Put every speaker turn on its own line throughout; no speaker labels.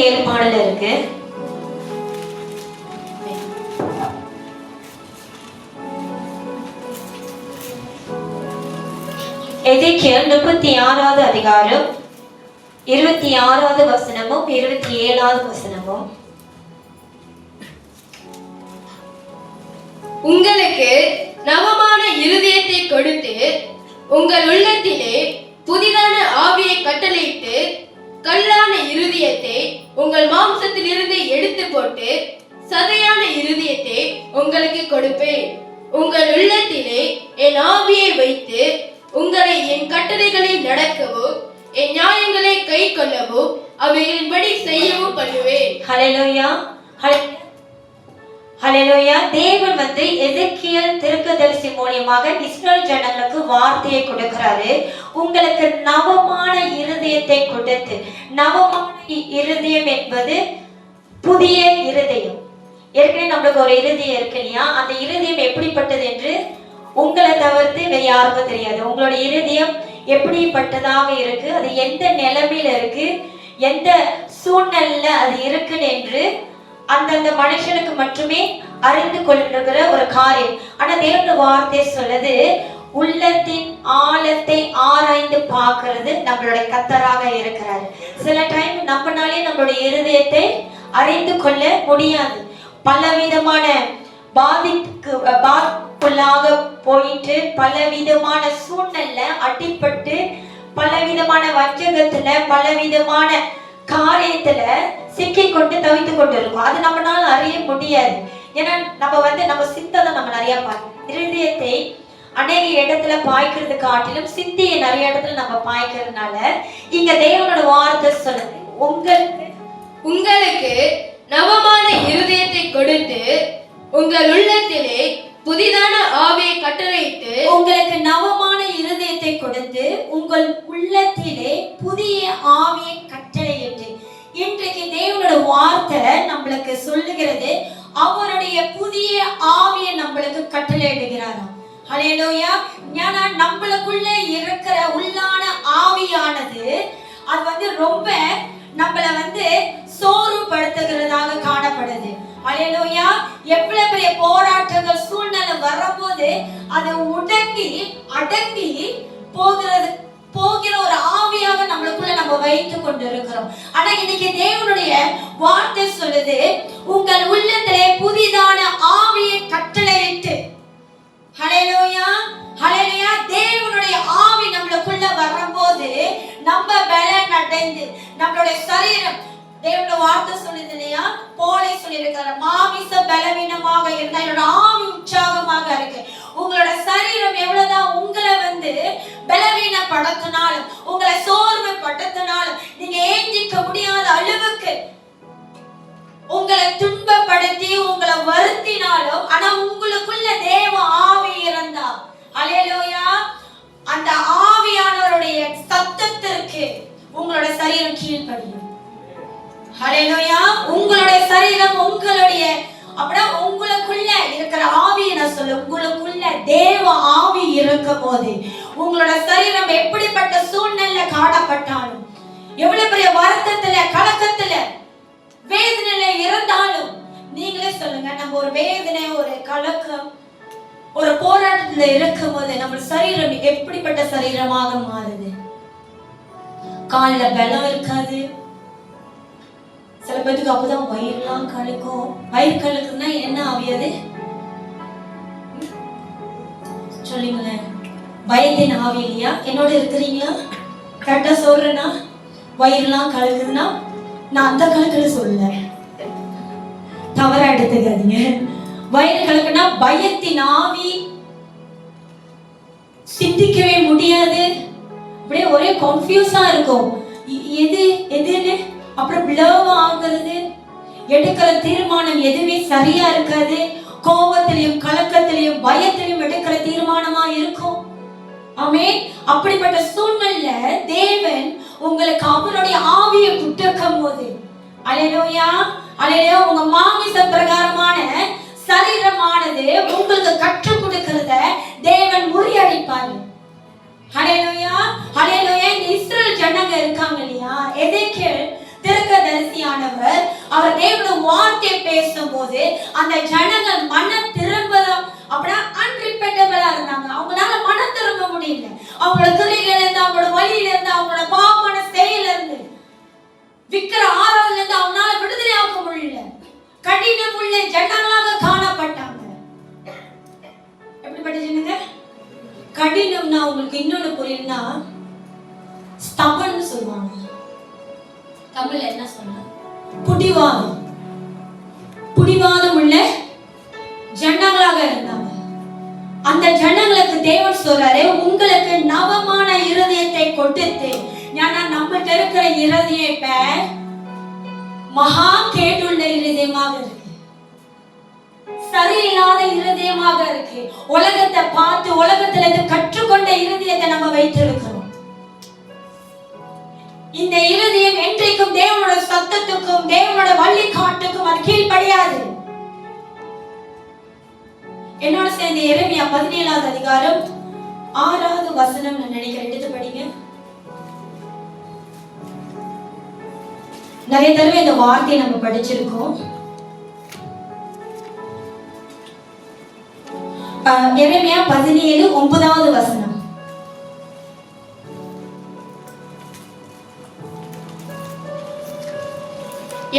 ஏற்பாடுல இருக்கு. எசேக்கியேல் 36வது அதிகாரம் 26வது வசனமும் 27வது வசனமும்.
உங்களுக்கு நவமான இருதயத்தை கொடுத்து உங்கள் உள்ளத்திலே புதிதான ஆவியை கட்டளையிட்டு கல்லான இருதயத்தை உங்கள் மாம்சத்திலிருந்து எடுத்து போட்டு சதையான இருதயத்தை உங்களுக்கு கொடுப்பேன். உங்கள் உள்ளத்திலே என் ஆவியை வைத்து உங்களை என் கட்டளைகளை நடக்கவோ என் நியாயங்களை கை கொள்ளவோ அவைகளின்படி செய்யவும் பண்ணுவேன்.
ஹல்லேலூயா, ஹல்லேலூயா. தேவன் எசேக்கியேல் தீர்க்கதரிசி மூலமாக இஸ்ரவேல் ஜனங்களுக்கு வார்த்தையை கொடுக்கிறாரு. உங்களுக்கு நவமான இருதயத்தை கொடுத்து, நவமான இருதயம் என்பது புதிய இருதயம். ஏற்கனவே நம்மளுக்கு ஒரு இருதயம் இருக்கு இல்லையா, அந்த இருதயம் எப்படிப்பட்டது என்று உங்களை தவிர்த்து வேற யாருக்கும் தெரியாது. உங்களோட இருதயம் எப்படிப்பட்டதாக இருக்கு, அது எந்த நிலைமையில இருக்கு, எந்த சூழ்நிலையில அது இருக்குன்னு என்று அந்தந்த மனுஷனுக்கு மட்டுமே அறிந்து கொள்ளுகிற ஒரு காரியம். ஆனா தேவனுடைய வார்த்தை சொல்லுது, உள்ளத்தின் ஆழத்தை ஆராய்ந்து பார்க்கிறது நம்மளுடைய கர்த்தராக இருக்கிறாரு. சில டைம் நம்மளாலே நம்மளுடைய இருதயத்தை அறிந்து கொள்ள முடியாது. பலவிதமான பாதிப்புக்குள்ளாக போயிட்டு, பலவிதமான சூழ்நிலை அடிப்பட்டு, பலவிதமான வஞ்சகத்துல, பலவிதமான காரியத்துல சிக்கி கொண்டு தவித்து கொண்டு இருக்கும். அது நம்மளால அறிய முடியாது. ஏன்னா நம்ம சிந்தனை நம்ம நிறைய பார்க்கணும். இருதயத்தை அநேக இடத்துல பாய்க்கிறது காட்டிலும் சிந்தியை நிறைய இடத்துல நம்ம பாய்க்கிறதுனால இங்க தேவனோட வார்த்தை சொல்லுது,
உங்களுக்கு நவமான இருதயத்தை கொடுத்து உங்கள் உள்ளத்திலே புதிதான ஆவியை கட்டளையிட்டு,
உங்களுக்கு நவமான இருதயத்தை கொடுத்து உங்கள் உள்ளத்திலே புதிய ஆவியை கட்டளையிட்டு. இன்றைக்கு தேவனோட வார்த்தை நம்மளுக்கு சொல்லுகிறது, அவருடைய புதிய ஆவியை நம்மளுக்கு கட்டளையிடுகிறாராம். ஹல்லேலூயா. ஏன்னா நம்மளுக்குள்ள இருக்கிற உள்ளான ஆவியானது அது ரொம்ப நம்மள சோர்வுபடுத்துகிறதாக காணப்படுது. ஹல்லேலூயா. எவ்வளவு பெரிய போராட்டங்கள் சூழ்நிலை வரும்போது அது அடங்கி போகிற ஒரு ஆவியாக நம்மளுக்குள்ள நம்ம வைத்துக் கொண்டு இருக்கிறோம். ஆனா இன்னைக்கு தேவனுடைய வார்த்தை சொல்லுது, உங்கள் உள்ளத்திலே புதிதான ஆவியை கட்டளையிட்டு. ஹல்லேலூயா, ஹல்லேலூயா. தேவனுடைய ஆவி நம்மளுக்குள்ள வரும்போது நம்ம பலன் அடைந்து நம்மளுடைய சரீரம், தேவனுடைய வார்த்தை சொல்லுது இல்லையா, போலே சொல்லியிருக்கிறார், மாமிச பலவீனமாக இருந்தா என்னோட ஆவி உற்சாகமாக இருக்கு. உங்களோட சரீரம் எவ்வளவுதான் உங்களை பலவீனப்படுத்தினாலும், உங்களை சோர்வு படுத்தினாலும், நீங்க ஏஞ்சிக்க முடியாத அளவுக்கு உங்களை துன்பப்படுத்தி உங்களை வருத்தினாலும், ஆனா உங்களுக்குள்ள தேவ ஆவி இருந்தா, ஹல்லேலூயா, அந்த ஆவியானவருடைய சத்தத்திற்கு உங்களோட சரீரம் கீழ்ப்படியும். ஹல்லேலூயா. உங்களுடைய சரீரம் உங்களுடைய உங்களுக்குள்ள இருக்கிற ஆவியை நான் சொல்ல, உங்களுக்குள்ள தேவ ஆவி இருக்கும் போது உங்களோட சரீரம் எப்படிப்பட்ட சூழ்நிலை காணப்பட்டாலும், எவ்வளவு பெரிய வருத்தத்துல, கலக்கத்துல, வேதனையில இருந்தாலும், நீங்களே சொல்லுங்க, நம்ம ஒரு வேதனை, ஒரு கலக்கம், ஒரு போராட்டத்துல இருக்கும் போது நம்ம சரீரம் எப்படிப்பட்ட சரீரமாக மாறுது. காலில பலம் இருக்காது. சில பேருக்கு அப்பதான் வயிறுலாம் கலக்கும். வயிறு கலக்குன்னா என்ன ஆவியது சொல்லுங்களேன். பயத்தின் ஆவி இல்லையா? என்னோட இருக்கிறீங்களா? கரெக்டா சொல்றேன்னா, வயிறுலாம் கலக்குதுன்னா நான் அந்த கலக்கல சொல்லல, தவறா எடுத்துக்காதீங்க. வயிறு கலக்குன்னா பயத்தின் ஆவி, சிந்திக்கவே முடியாது, அப்படியே ஒரே கன்ஃபியூஸா இருக்கும். எதுன்னு அப்புறம் பிளவ் ஆகுறது, எடுக்கிற தீர்மானம் எதுவுமே சரியா இருக்காது. கோபத்திலையும் கலக்கத்திலையும் பயத்திலையும் எடுக்கிற தீர்மானமா இருக்கும். ஆமென். அப்படிப்பட்ட சூழ்நிலையில தேவன் உங்களுக்கு அவருடைய ஆவியை கொடுக்கும் போது, அல்லேலூயா, அல்லேலூயா, உங்க மாமிச பிரகாரமான சரீரமானது உங்களுக்கு கற்றுக் கொடுக்கிறத தேவன் முறியடிப்பார். ஹல்லேலூயா, ஹல்லேலூயா. இஸ்ரவேல் ஜனங்க இருக்காங்க இல்லையா, எசேக்கியேல் தீர்க்கதரிசியானவர் அவர் தேவனுடைய வார்த்தையை பேசும்போது அந்த ஜனங்கள் மனம் திரும்ப அப்படின்னா அன்ரிப்பெண்டபிளா இருந்தாங்க. அவங்களால மனம் திரும்ப முடியல. அவங்களோட துறையில இருந்து, அவங்களோட வழியில இருந்து, அவங்களோட பாவமான செயல இருந்து, விக்கிர ஆராதனையில இருந்து அவங்களால விடுதலை ஆக முடியல. கடினம் உள்ள ஜனங்களாக காணப்பட்டாங்க. எப்படிப்பட்ட ஜனங்க? கடினம்னா உங்களுக்கு இன்னொன்னு புரியுதுன்னா ஸ்டபன் சொல்லுவாங்க. தமிழ்ல என்ன சொன்னா புடிவாதம். புடிவாதம் உள்ள ஜனங்களாக இருந்தாங்க. அந்த ஜனங்களுக்கு தேவன் சொல்றாரு, உங்களுக்கு நவமான இருதயத்தை கொடுத்து, ஏன்னா நம்ம இருக்கிற இருதயம் இப்ப மகா கேடுள்ள இருதயமாக இருக்கு, சரியில்லாத இருதயமாக இருக்கு. உலகத்தை பார்த்து உலகத்துல இருந்து கற்றுக்கொண்ட இருதயத்தை நம்ம வைத்திருக்கிறோம். இந்த இருதயம் என்றைக்கும் தேவனோட சத்தத்துக்கும் தேவனோட வழிகாட்டுக்கும் அது கீழ்ப்படியாது. என்னோட சேர்ந்து எரேமியா 17வது அதிகாரம் 6வது வசனம் நான் நினைக்கிறேன், எடுத்து படிங்க. நிறைய தடவை இந்த வார்த்தையை நம்ம படிச்சிருக்கோம். எரேமியா 17:9வது வசனம்.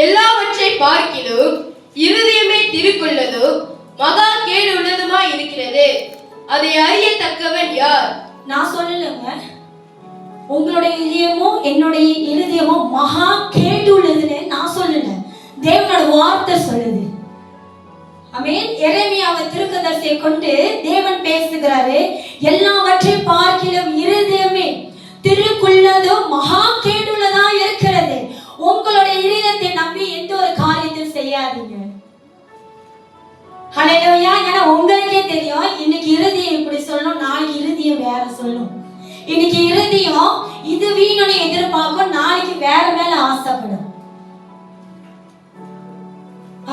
எல்லாவற்றை பார்க்கிலும் இருதயமே திருக்குள்ளதோ மகா கேடு உள்ளதுமா இருக்கிறது, அதை அறியத்தக்கவன் யார்?
நான் சொல்லலங்க, உங்களுடைய இதயமோ என்னுடைய இருதயமோ மகா கேடு உள்ளதுன்னு நான் சொல்லல, தேவனோட வார்த்தை சொல்லுது. ஆமென். எரேமியாவை தீர்க்கதரிசியை கொண்டு தேவன் பேசுகிறாரு. எல்லாவற்றையும் பார்க்கிலும் இருதயமே திருக்குள்ளதோ மகா கேடுள்ளதா இருக்கிறது. உங்களுடைய இருதயத்தை நம்பி எந்த ஒரு காரியத்தையும் செய்யாதீங்க. ஹல்லேலூயா. ஏன்னா உங்களுக்கே தெரியும், இன்னைக்கு இருதயம் இப்படி சொல்லணும், நாளைக்கு இருதயம் வேற சொல்லும். இன்னைக்கு இருதயம் இது வீணுன்னு எதிர்பார்க்கும், நாளைக்கு வேற மேல ஆசைப்படும்.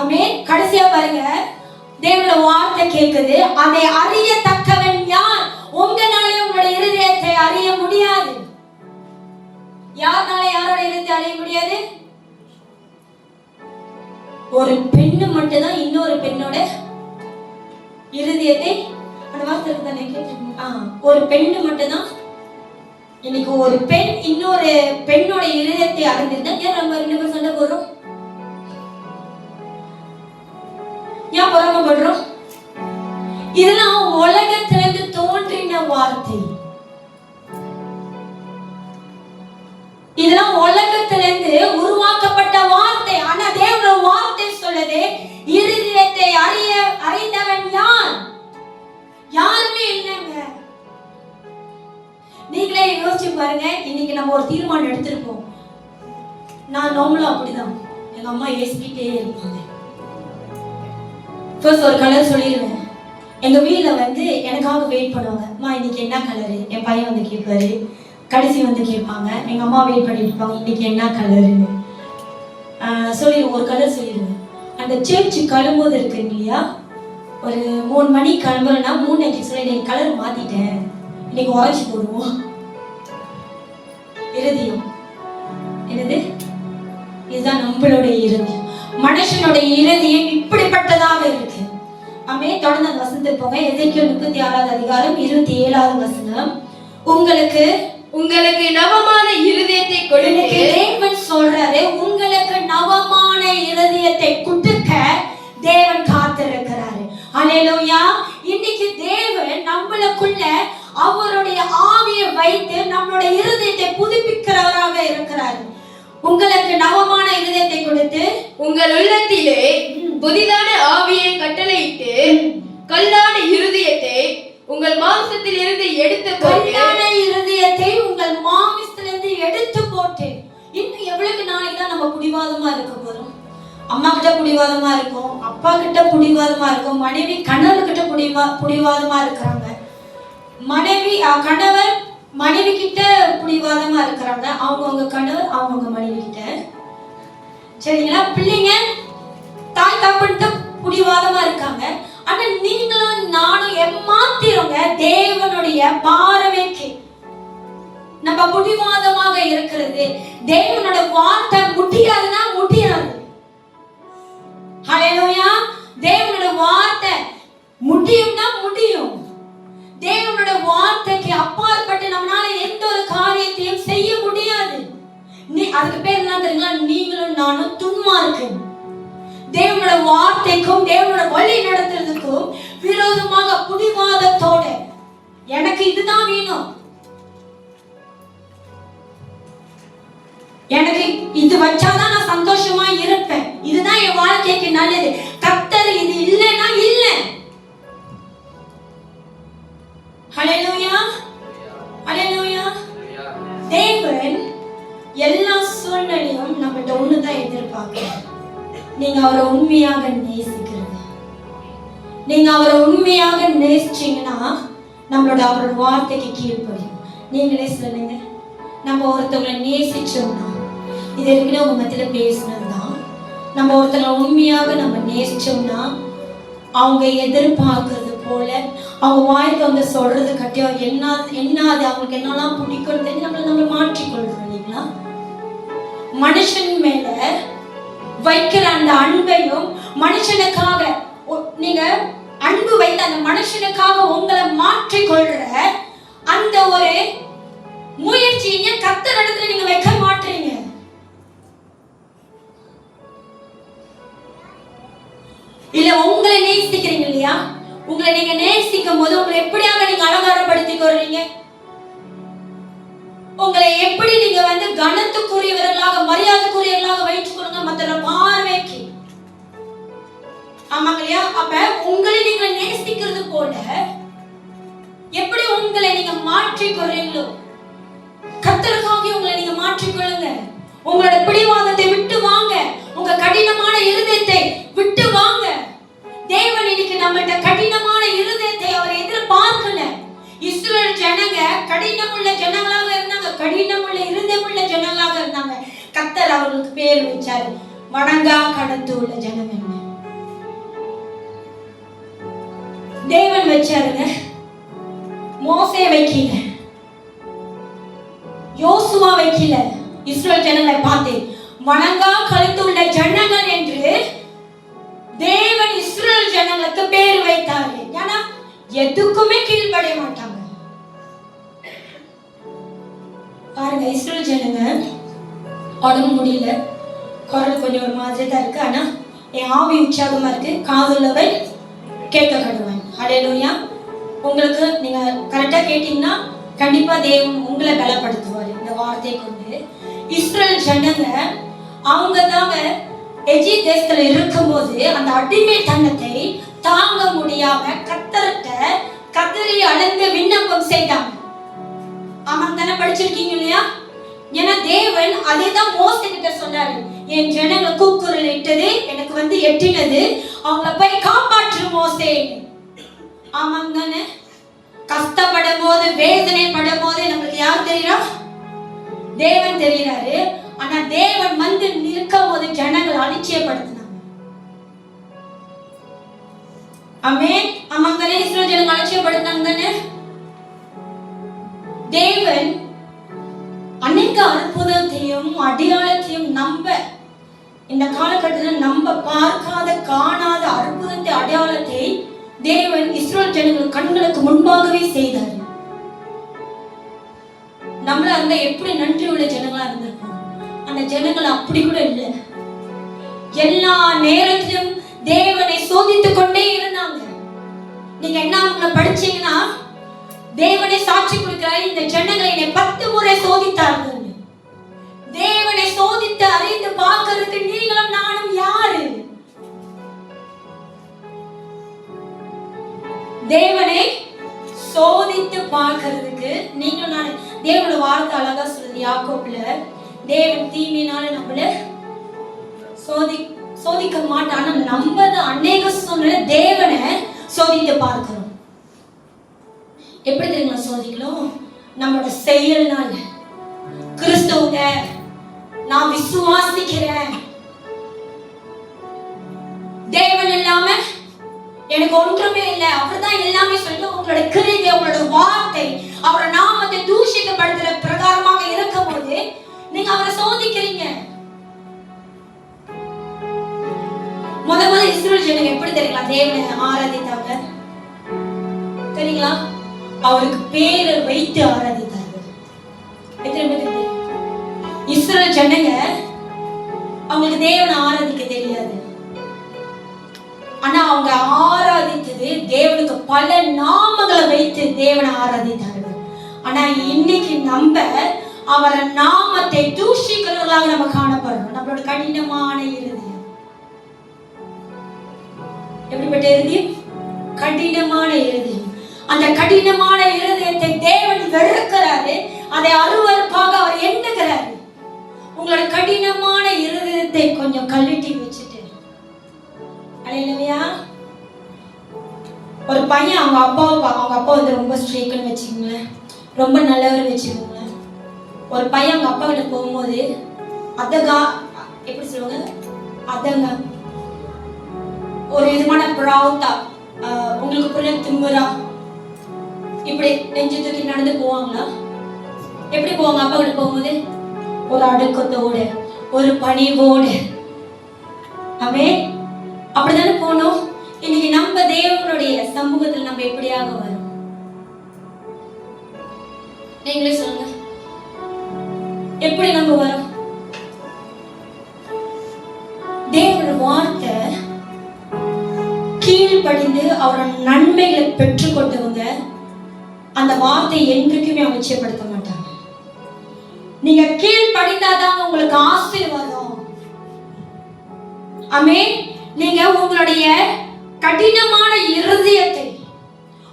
ஆமென். கடைசியா பாருங்க, தேவனோட வார்த்தை கேக்குது, அதை அறியத்தக்கவன் யார்? உங்களாலே உங்களுடைய இருதயத்தை அறிய முடியாது. யாருனால யாரோட இருதயத்தை அறிய முடியாது? ஒரு பெண்ணு மட்டும்தான் இன்னொரு பெண்ணோட இருதயத்தை, அந்த வார்த்தை தானே கேட்டிருக்கீங்க. ஒரு பெண்ணு மட்டும்தான். இன்னைக்கு ஒரு பெண் இன்னொரு பெண்ணோட இருதயத்தை அறிந்திருந்தா ஏன் நம்ம 2 பேரும் சண்டை போடுறோம்? ஏன் பொறாமைப்படுறோம்? இதெல்லாம் உலகத்திலிருந்து தோன்றின வார்த்தை. இதெல்லாம் உலகத்திலிருந்து உருவாக்கப்பட்ட வார்த்தை. ஆனா தேவனோட வார்த்தை சொல்லுது, இருதயத்தை அறிந்தவன் யார்? யாருமே இல்லைங்க. நீங்களே யோசிச்சு பாருங்க. இன்னைக்கு நம்ம ஒரு தீர்மானம் எடுத்திருப்போம். நான் நார்மலா அப்படிதான், எங்க அம்மா ஏசிக்கிட்டே இருப்பாங்க. ஃபர்ஸ்ட் ஒரு கலர் சொல்லிடுவேன். எங்க வீட்டுல வந்து எனக்காக வெயிட் பண்ணுவாங்க. அம்மா இன்னைக்கு என்ன கலரு? என் பையன் வந்து கேட்பாரு. கடைசி வந்து கேட்பாங்க. எங்க அம்மா வெயிட் பண்ணிட்டு இருப்பாங்க, இன்னைக்கு என்ன கலருன்னு சொல்லிடுவோம். ஒரு கலர் சொல்லிடுவேன். அந்த சேர்ச்சி கிளம்புவது இருக்கு இல்லையா, ஒரு 3 மணி கிளம்புறேன்னா 3:00 சொல்லி இன்னைக்கு கலர் மாத்திட்டேன், இன்னைக்கு உரைச்சி போடுவோம். இருதயம் என்னது? இதுதான் நம்மளுடைய இருதயம். மனுஷனுடைய இருதயம் இப்படிப்பட்டதாக இருக்கு. ஆமென். தொடர்ந்து அந்த வசனத்தை போங்க. எசேக்கியேல் 36வது அதிகாரம் 27வது வசனம். உங்களுக்கு
நவமான இருதயத்தை கொடுக்க
தேவன் சொல்றாரு, உங்களுக்கு நவமான இருதயத்தை கொடுக்க தேவன் காத்திருக்கிறாரு. அல்லேலூயா. இன்னைக்கு தேவன் நம்மளுக்குள்ள அவருடைய ஆவியை வைத்து நம்மளுடைய இருதயத்தை புதுப்பிக்கிறவராக இருக்கிறார். உங்களுக்கு நவமான இருதயத்தை கொடுத்து
உங்கள் உள்ளத்திலே புதிதான ஆவியை கட்டளையிட்டு கல்லான இருதயத்தை உங்கள் மாம்சத்தில் இருந்து எடுத்து
கல்லான இருதயத்தை உங்கள் மாம்சத்திலிருந்து எடுத்து போட்டு. இன்னும் எவ்வளவு நாளைக்கு தான் நம்ம புடிவாதமா இருக்க போறோம்? அம்மா கிட்ட புடிவாதமா இருக்கும், அப்பா கிட்ட புடிவாதமா இருக்கும், மனைவி கணவர் கிட்ட புடிவாதமா இருக்கிறாங்க, கணவர் மனைவி கிட்ட புடிவாதமா இருக்கிறாங்க, அவங்கவுங்க கணவர் அவங்கவுங்க மனைவி கிட்ட. சரிங்களா? பிள்ளைங்க தாய் தகப்பன்கிட்ட புடிவாதமா இருக்காங்க. ஆனா நீங்களும் நானும் ஏமாத்திரோங்க தேவனுடைய பார்வைக்கு. நம்ம முடிவாதமாக இருக்கிறது. தேவனோட வார்த்தை முடியாதுன்னா முடியாது. ஹல்லேலூயா. தேவனோட வார்த்தை முடியும்னா முடியும். தேவனோட வார்த்தைக்கு அப்பாற்பட்டு நம்மளால எந்த ஒரு காரியத்தையும் செய்ய முடியாது. அதுக்கு பேர் என்ன தெரியுங்களா? நீங்களும் நானும் துன்மார்க்கன். தேவனோட வார்த்தைக்கும் தேவனோட வழி நடத்துறதுக்கும் விரோதமாக புடிவாதத்தோட எனக்கு இதுதான் வேணும், எனக்கு இது வச்சாதான் நான் சந்தோஷமா இருப்பேன், இதுதான் என் வாழ்க்கைக்கு நல்லது, கர்த்தர் இது இல்லைன்னா இல்ல. ஹல்லேலூயா, ஹல்லேலூயா. தேவன் எல்லா சூழ்நிலையும் நம்மகிட்ட ஒண்ணுதான் எதிர்பார்க்கிறார். நீங்க அவரை உண்மையாக நேசிக்கிறது. நீங்க அவரை உண்மையாக நேசிச்சீங்கன்னா நம்மளோட அவரோட வார்த்தைக்கு கீழ்ப்படியும். நீங்களே சொல்லுங்க, நம்ம ஒருத்தவங்களை நேசிச்சோம்னா, இது ஏற்கனவே உங்க மத்தியில பேசினதுதான், நம்ம ஒருத்தவங்களை உண்மையாக நம்ம நேசிச்சோம்னா அவங்க எதிர்பார்க்கறது போல அவங்க வாய்க்கு வந்து சொல்றது கட்டியோ என்ன அது அவங்களுக்கு என்னெல்லாம் பிடிக்கும் தெரிஞ்சு நம்மளை மாற்றிக்கொள்றோம் இல்லைங்களா? மனுஷன் மேல வைக்கிற அந்த அன்பையும் மனுஷனுக்காக நீங்க அன்பு வைத்த அந்த மனுஷனுக்காக உங்களை மாற்றிக்கொள்ற அந்த ஒரு முயற்சியை கர்த்தர் இடத்துல நீங்க வைக்க மாட்டீங்க. இல்ல உங்களை நேசிக்கிறீங்க இல்லையா? உங்களை நீங்க நேசிக்கும் போது உங்களை எப்படியாக நீங்க அலங்காரப்படுத்திக் கொள்றீங்க? உங்களை எப்படி நீங்க வந்து கனத்துக்குரியவர்களாக மரியாதைக்குரியவர்களாக வைத்துக் கொள்ளுங்க மற்ற பார்வைக்கு. ஆமாங்க இல்லையா? அப்ப உங்களை நீங்க நேசிக்கிறது போல எப்படி உங்களை நீங்க மாற்றிக்கொள்றீங்களோ கர்த்தருக்காக உங்களை நீங்க மாற்றிக்கொள்ளுங்க. உங்களோட பிடிவாதத்தை விட்டு வாங்க, உங்க கடினமான இருதயத்தை விட்டு வாங்க. தேவன் இன்னைக்கு நம்மகிட்ட கடினமான இருதயத்தை அவர் எதிர்பார்க்கல. இஸ்ரவேல் ஜனங்க கடினமுள்ள ஜனங்களாக இருந்தாங்க, கடினமுள்ள இருதயமுள்ள ஜனங்களாக இருந்தாங்க. கர்த்தர் அவர்களுக்கு பேர் வச்சாரு, வணங்கா கணத்து உள்ள ஜனம். என்ன தேவன் வச்சாருங்க? மோசே வைக்கல, யோசுவா வைக்கல. இஸ்ரவேல் ஜனங்களை பார்த்து வணங்கா கழுத்து உள்ள ஜனங்கள் என்று தேவன் இஸ்ரவேல் ஜனங்களுக்கு பேர் வைத்தாரு. ஏன்னா எதுக்குமே கீழ்ப்படிய மாட்டாங்க. பாருங்க, இஸ்ரவேல் ஜனங்க உடம்பு முடியல, குரல் கொஞ்சம் ஒரு மாதிரி தான் இருக்கு, ஆனா என் ஆவி உற்சாகமா இருக்கு, காதுள்ளவன் கேட்க கடவன். ஹல்லேலூயா. உங்களுக்கு நீங்க கரெக்டா கேட்டீங்கன்னா கண்டிப்பா தேவன் உங்களை பலப்படுத்துவார் இந்த வார்த்தையை கொண்டு. இஸ்ரவேல் ஜனங்க அவங்க தாங்க எகிப்து தேசத்துல இருக்கும்போது அந்த அடிமைத்தனத்தை தாங்க முடியாம கர்த்தர்ட்ட கதறி அழுந்து விண்ணப்பம் செய்தாங்க. ஆமாம் தானே? படிச்சிருக்கீங்க இல்லையா? ஏன்னா தேவன் அதேதான் மோசே கிட்ட சொன்னாரு, என் ஜனங்க கூக்குரல் இட்டது எனக்கு வந்து எட்டினது, அவங்கள போய் காப்பாற்று மோசே. ஆமாம் தானே? கஷ்டப்படும் போது வேதனைப்படும் போது நம்மளுக்கு யார் தெரியுறா? தேவன் தெரிகிறாரு. ஆனா தேவன் வந்து நிற்கும் போது ஜனங்கள் அலட்சியப்படுத்தினாங்க. ஆமென். ஆமாம் தானே? இஸ்ரவேல் ஜனங்கள் அலட்சியப்படுத்தினாங்க தானே? தேவன் அநேக அற்புதத்தையும் அடையாளத்தையும் நம்ப இந்த காலகட்டத்தில் நம்ப பார்க்காத காணாத அற்புதத்தை அடையாளத்தை தேவன் இஸ்ரவேல் ஜனங்கள் கண்களுக்கு முன்பாகவே செய்தார். நம்மள அந்த எப்படி நன்றி உள்ள ஜனங்களா இருந்திருப்போம். அந்த ஜனங்கள் அப்படி கூட இல்லை. எல்லா நேரத்திலும் தேவனை சோதித்துக் கொண்டே இருந்தாங்க. நீங்க என்ன அவங்களை படிச்சீங்கன்னா தேவனை சாட்சி கொடுக்கிறார், இந்த ஜனங்களை என்னை 10 முறை சோதித்தார்கள். தேவனை சோதித்து அறிந்து பார்க்கிறதுக்கு நீங்களும் நானும் யாரு? தேவனை சோதித்து பார்க்கிறதுக்கு நீங்களும் நான். தேவனோட வார்த்தை அழகா சொல்லுது யாக்கோபுல, தேவன் தீமையினால நம்மள சோதிக்க மாட்டான், நம்ம அநேக சூழ்நிலை தேவனை சோதித்து பார்க்கிறோம். எப்படி தெரியுமா சோதிக்கணும்? நம்மளோட செயல்னால. கிறிஸ்துவ நான் விசுவாசிக்கிறேன், தேவன் இல்லாம எனக்கு ஒன்றுமே இல்லை, அவர்தான் எல்லாமே சொல்லிட்டு உங்களோட கிரியை உங்களோட வார்த்தை அவரை நாமத்தை தூஷிக்கப்படுத்துற பிரகாரமாக இருக்கும் போது நீங்க அவரை சோதிக்கிறீங்க. முதல்ல இஸ்ரவேல் ஜனங்க எப்படி தெரியுங்களா தேவனை ஆராதித்தாங்க தெரியுங்களா? அவருக்கு பேரை வைத்து ஆராதித்தார்கள். எத்தனை பேருக்கு தெரியும்? இஸ்ரவேல் ஜனங்க அவங்களுக்கு தேவனை ஆராதிக்க தெரியாது. ஆனா அவங்க ஆராதித்தது தேவனுக்கு பல நாமங்களை வைத்து தேவனை ஆராதித்தார்கள். ஆனா இன்னைக்கு நம்ம அவரை நாமத்தை தூஷிக்கிறவர்களாக நம்ம காணப்படுறோம். நம்மளோட கடினமான இருதயம் எப்படிப்பட்ட இருதயம்? கடினமான இருதயம். அந்த கடினமான இருதயத்தை தேவன் வெறுக்கிறாரு. அதை அருவருப்பாக அவர் எண்ணுகிறாரு. உங்களோட கடினமான இருதயத்தை கொஞ்சம் கழட்டி வச்சுட்டு, அல்லேலூயா. ஒரு பையன் அவங்க அப்பா வந்து ரொம்ப ஸ்ட்ரிக்ட்னு வச்சுக்கோங்களேன், ரொம்ப நல்லவர் வச்சுக்கோங்களேன். ஒரு பையன் அவங்க அப்பா கிட்ட போகும்போது எப்படி சொல்லுவாங்க, அதங்க ஒரு விதமான ப்ரௌட்டா, உங்களுக்கு புரிய திமுறா, இப்படி நெஞ்சு தூக்கி நடந்து போவாங்களா? எப்படி போவாங்க அப்பா கிட்ட போகும்போது? ஒரு அடக்கத்தோடு, ஒரு பணிவோடு. ஆமென். அப்படிதானே போனோம். இன்னைக்கு நம்ம தேவனுடைய சமூகத்தில் நம்ம எப்படியாக வரும்? நீங்களே சொல்லுங்க, எப்படி நம்ம வரோம்? தேவனுடைய வார்த்தை கீழ்ப்படிந்து அவரோட நன்மைகளை பெற்றுக்கொண்டவங்க அந்த வார்த்தையை என்றைக்குமே அவசியப்படுத்த மாட்டாங்க. நீங்க கீழ்ப்படிந்தாதான் உங்களுக்கு ஆசீர்வாதம். ஆமென். நீங்க உங்களுடைய கடினமான இருதயத்தை,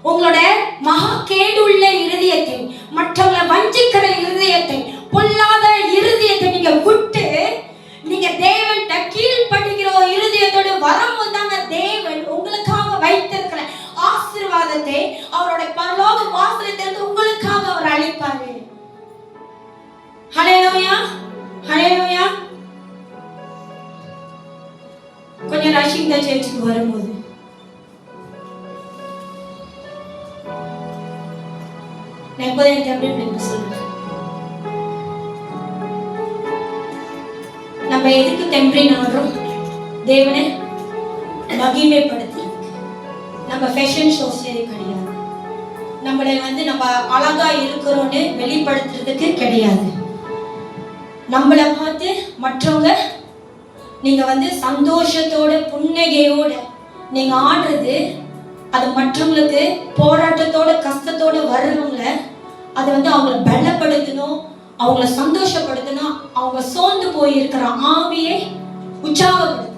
உங்களோட மகா கேடுள்ள இருதயத்தை, மற்றவங்களை வஞ்சிக்கிற இருதயத்தை, பொல்லாத இருதயத்தை நீங்க விட்டு நீங்க தேவன்கிட்ட கீழ்ப்படுகிற இருதயத்தோடு வரும்போது தாங்க தேவன் உங்களுக்காக வைத்திருக்கிற ஆசீர்வாதத்தை அவரோட பரலோக வாசலிலிருந்து உங்களுக்காக அவர் அளிப்பாரு. ஹல்லேலூயா, ஹல்லேலூயா. கொஞ்சம் ரஷிங் த சர்ச்சுக்கு வரும்போது நான் எப்போதும் எனக்கு எப்படி சொல்றேன், நம்ம எதுக்கு டெம்பரரி நாடுறோம்? தேவனை மகிமைப்படுத்தி. நம்ம ஃபேஷன் ஷோஸ் கிடையாது. நம்மளை நம்ம அழகா இருக்கிறோன்னு வெளிப்படுத்துறதுக்கு கிடையாது. நம்மளை பார்த்து மற்றவங்க நீங்க சந்தோஷத்தோட புன்னகையோட நீங்க ஆடுறது, அது மற்றவங்களுக்கு போராட்டத்தோட கஷ்டத்தோட வர்றவங்கள அது அவங்களை பலப்படுத்தணும், அவங்கள சந்தோஷப்படுத்தணும், அவங்க சோர்ந்து போயிருக்கிற ஆவியை உற்சாகப்படுத்தணும்.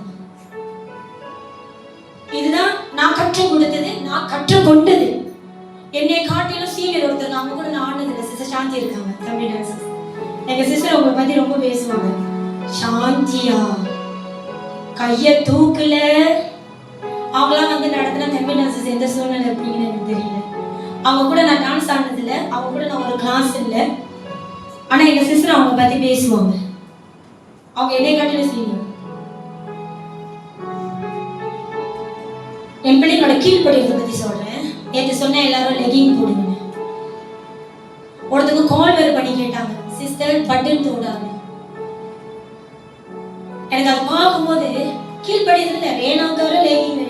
இதுதான் நான் கற்றுக் கொடுத்தது, நான் கற்றுக்கொண்டது. என்னை காட்டிலும் சீனியர் ஒருத்தர் அவங்க கூட நான் ஆனதில்லை. சிஸ்டர் சாந்தி இருக்காங்க, தமிழ் டான்ஸ். எங்க சிஸ்டர் உங்களை பத்தி ரொம்ப பேசுவாங்க. சாந்தியா கைய தூக்கல, அவங்களாம் நடத்தின தமிழ் டான்ஸஸ் எந்த சூழ்நிலை எப்படின்னு எனக்கு தெரியல. அவங்க கூட நான் டான்ஸ் ஆனதில்லை, அவங்க கூட நான் ஒரு கிளாஸ் இல்லை. ஆனா எங்க சிஸ்டர் அவங்க பத்தி பேசுவாங்க. அவங்க என்னை காட்டிலும் சீனியர். என் பிள்ளைங்களோட கீழ்ப்படிவதை பத்தி சொல்றேன். நேற்று சொன்ன எல்லாரும் லெகிங் போடுங்க. ஒருத்தவங்க கால் வேறு பண்ணி கேட்டாங்க, சிஸ்டர் பட்டன் தோடாது. எனக்கு அதை பார்க்கும்போது கீழ்ப்படியதுல ரேனாக்கார லெகிங்.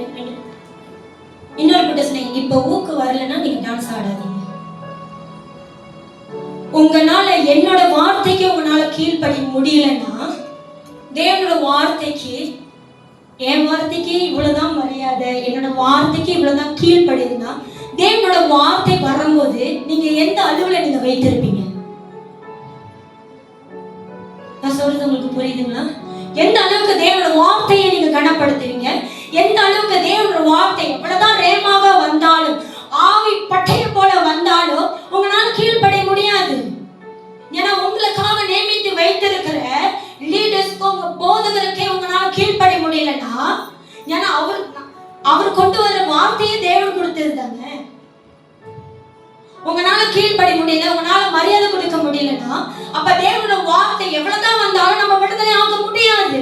இன்னொரு கிட்ட சொன்னீங்க, இப்ப ஊக்கு வரலன்னா நீங்க டான்ஸ் ஆடாதீங்க. உங்களால என்னோட வார்த்தைக்கு உங்களால கீழ்ப்படி முடியலன்னா, தேவனோட வார்த்தைக்கு, என் வார்த்தைக்கு இவ்வளவுதான் மரியாதை, என்னோட வார்த்தைக்கு இவ்வளவுதான் கீழ்ப்படிதுன்னா, தேவனோட வார்த்தை வரும்போது நீங்க எந்த அளவுல நீங்க வைத்திருப்பீங்க? நான் சொல்றது உங்களுக்கு புரியுதுங்களா? எந்த அளவுக்கு தேவனோட வார்த்தையை நீங்க கனப்படுத்துவீங்க? எந்த அளவுக்கு தேவனோட வார்த்தை எவ்வளவுதான் ரேமாக வந்தாலும், ஆவி பட்டைய போல வந்தாலும் உங்களால கீழ்ப்படிய முடியாது. ஏன்னா உங்களுக்காக நியமித்து வைத்திருக்கிற லீடர்ஸ்க்கு, உங்க போதகருக்கே உங்களால கீழ்ப்படிய முடியலன்னா, ஏன்னா அவர் கொண்டு வர வார்த்தையை தேவன் கொடுத்திருந்தாங்க. உங்களால கீழ்ப்படிய முடியல, உங்களால மரியாதை கொடுக்க முடியலன்னா, அப்ப தேவனோட வார்த்தை எவ்வளவுதான் வந்தாலும் நம்ம விடுதலை ஆக முடியாது.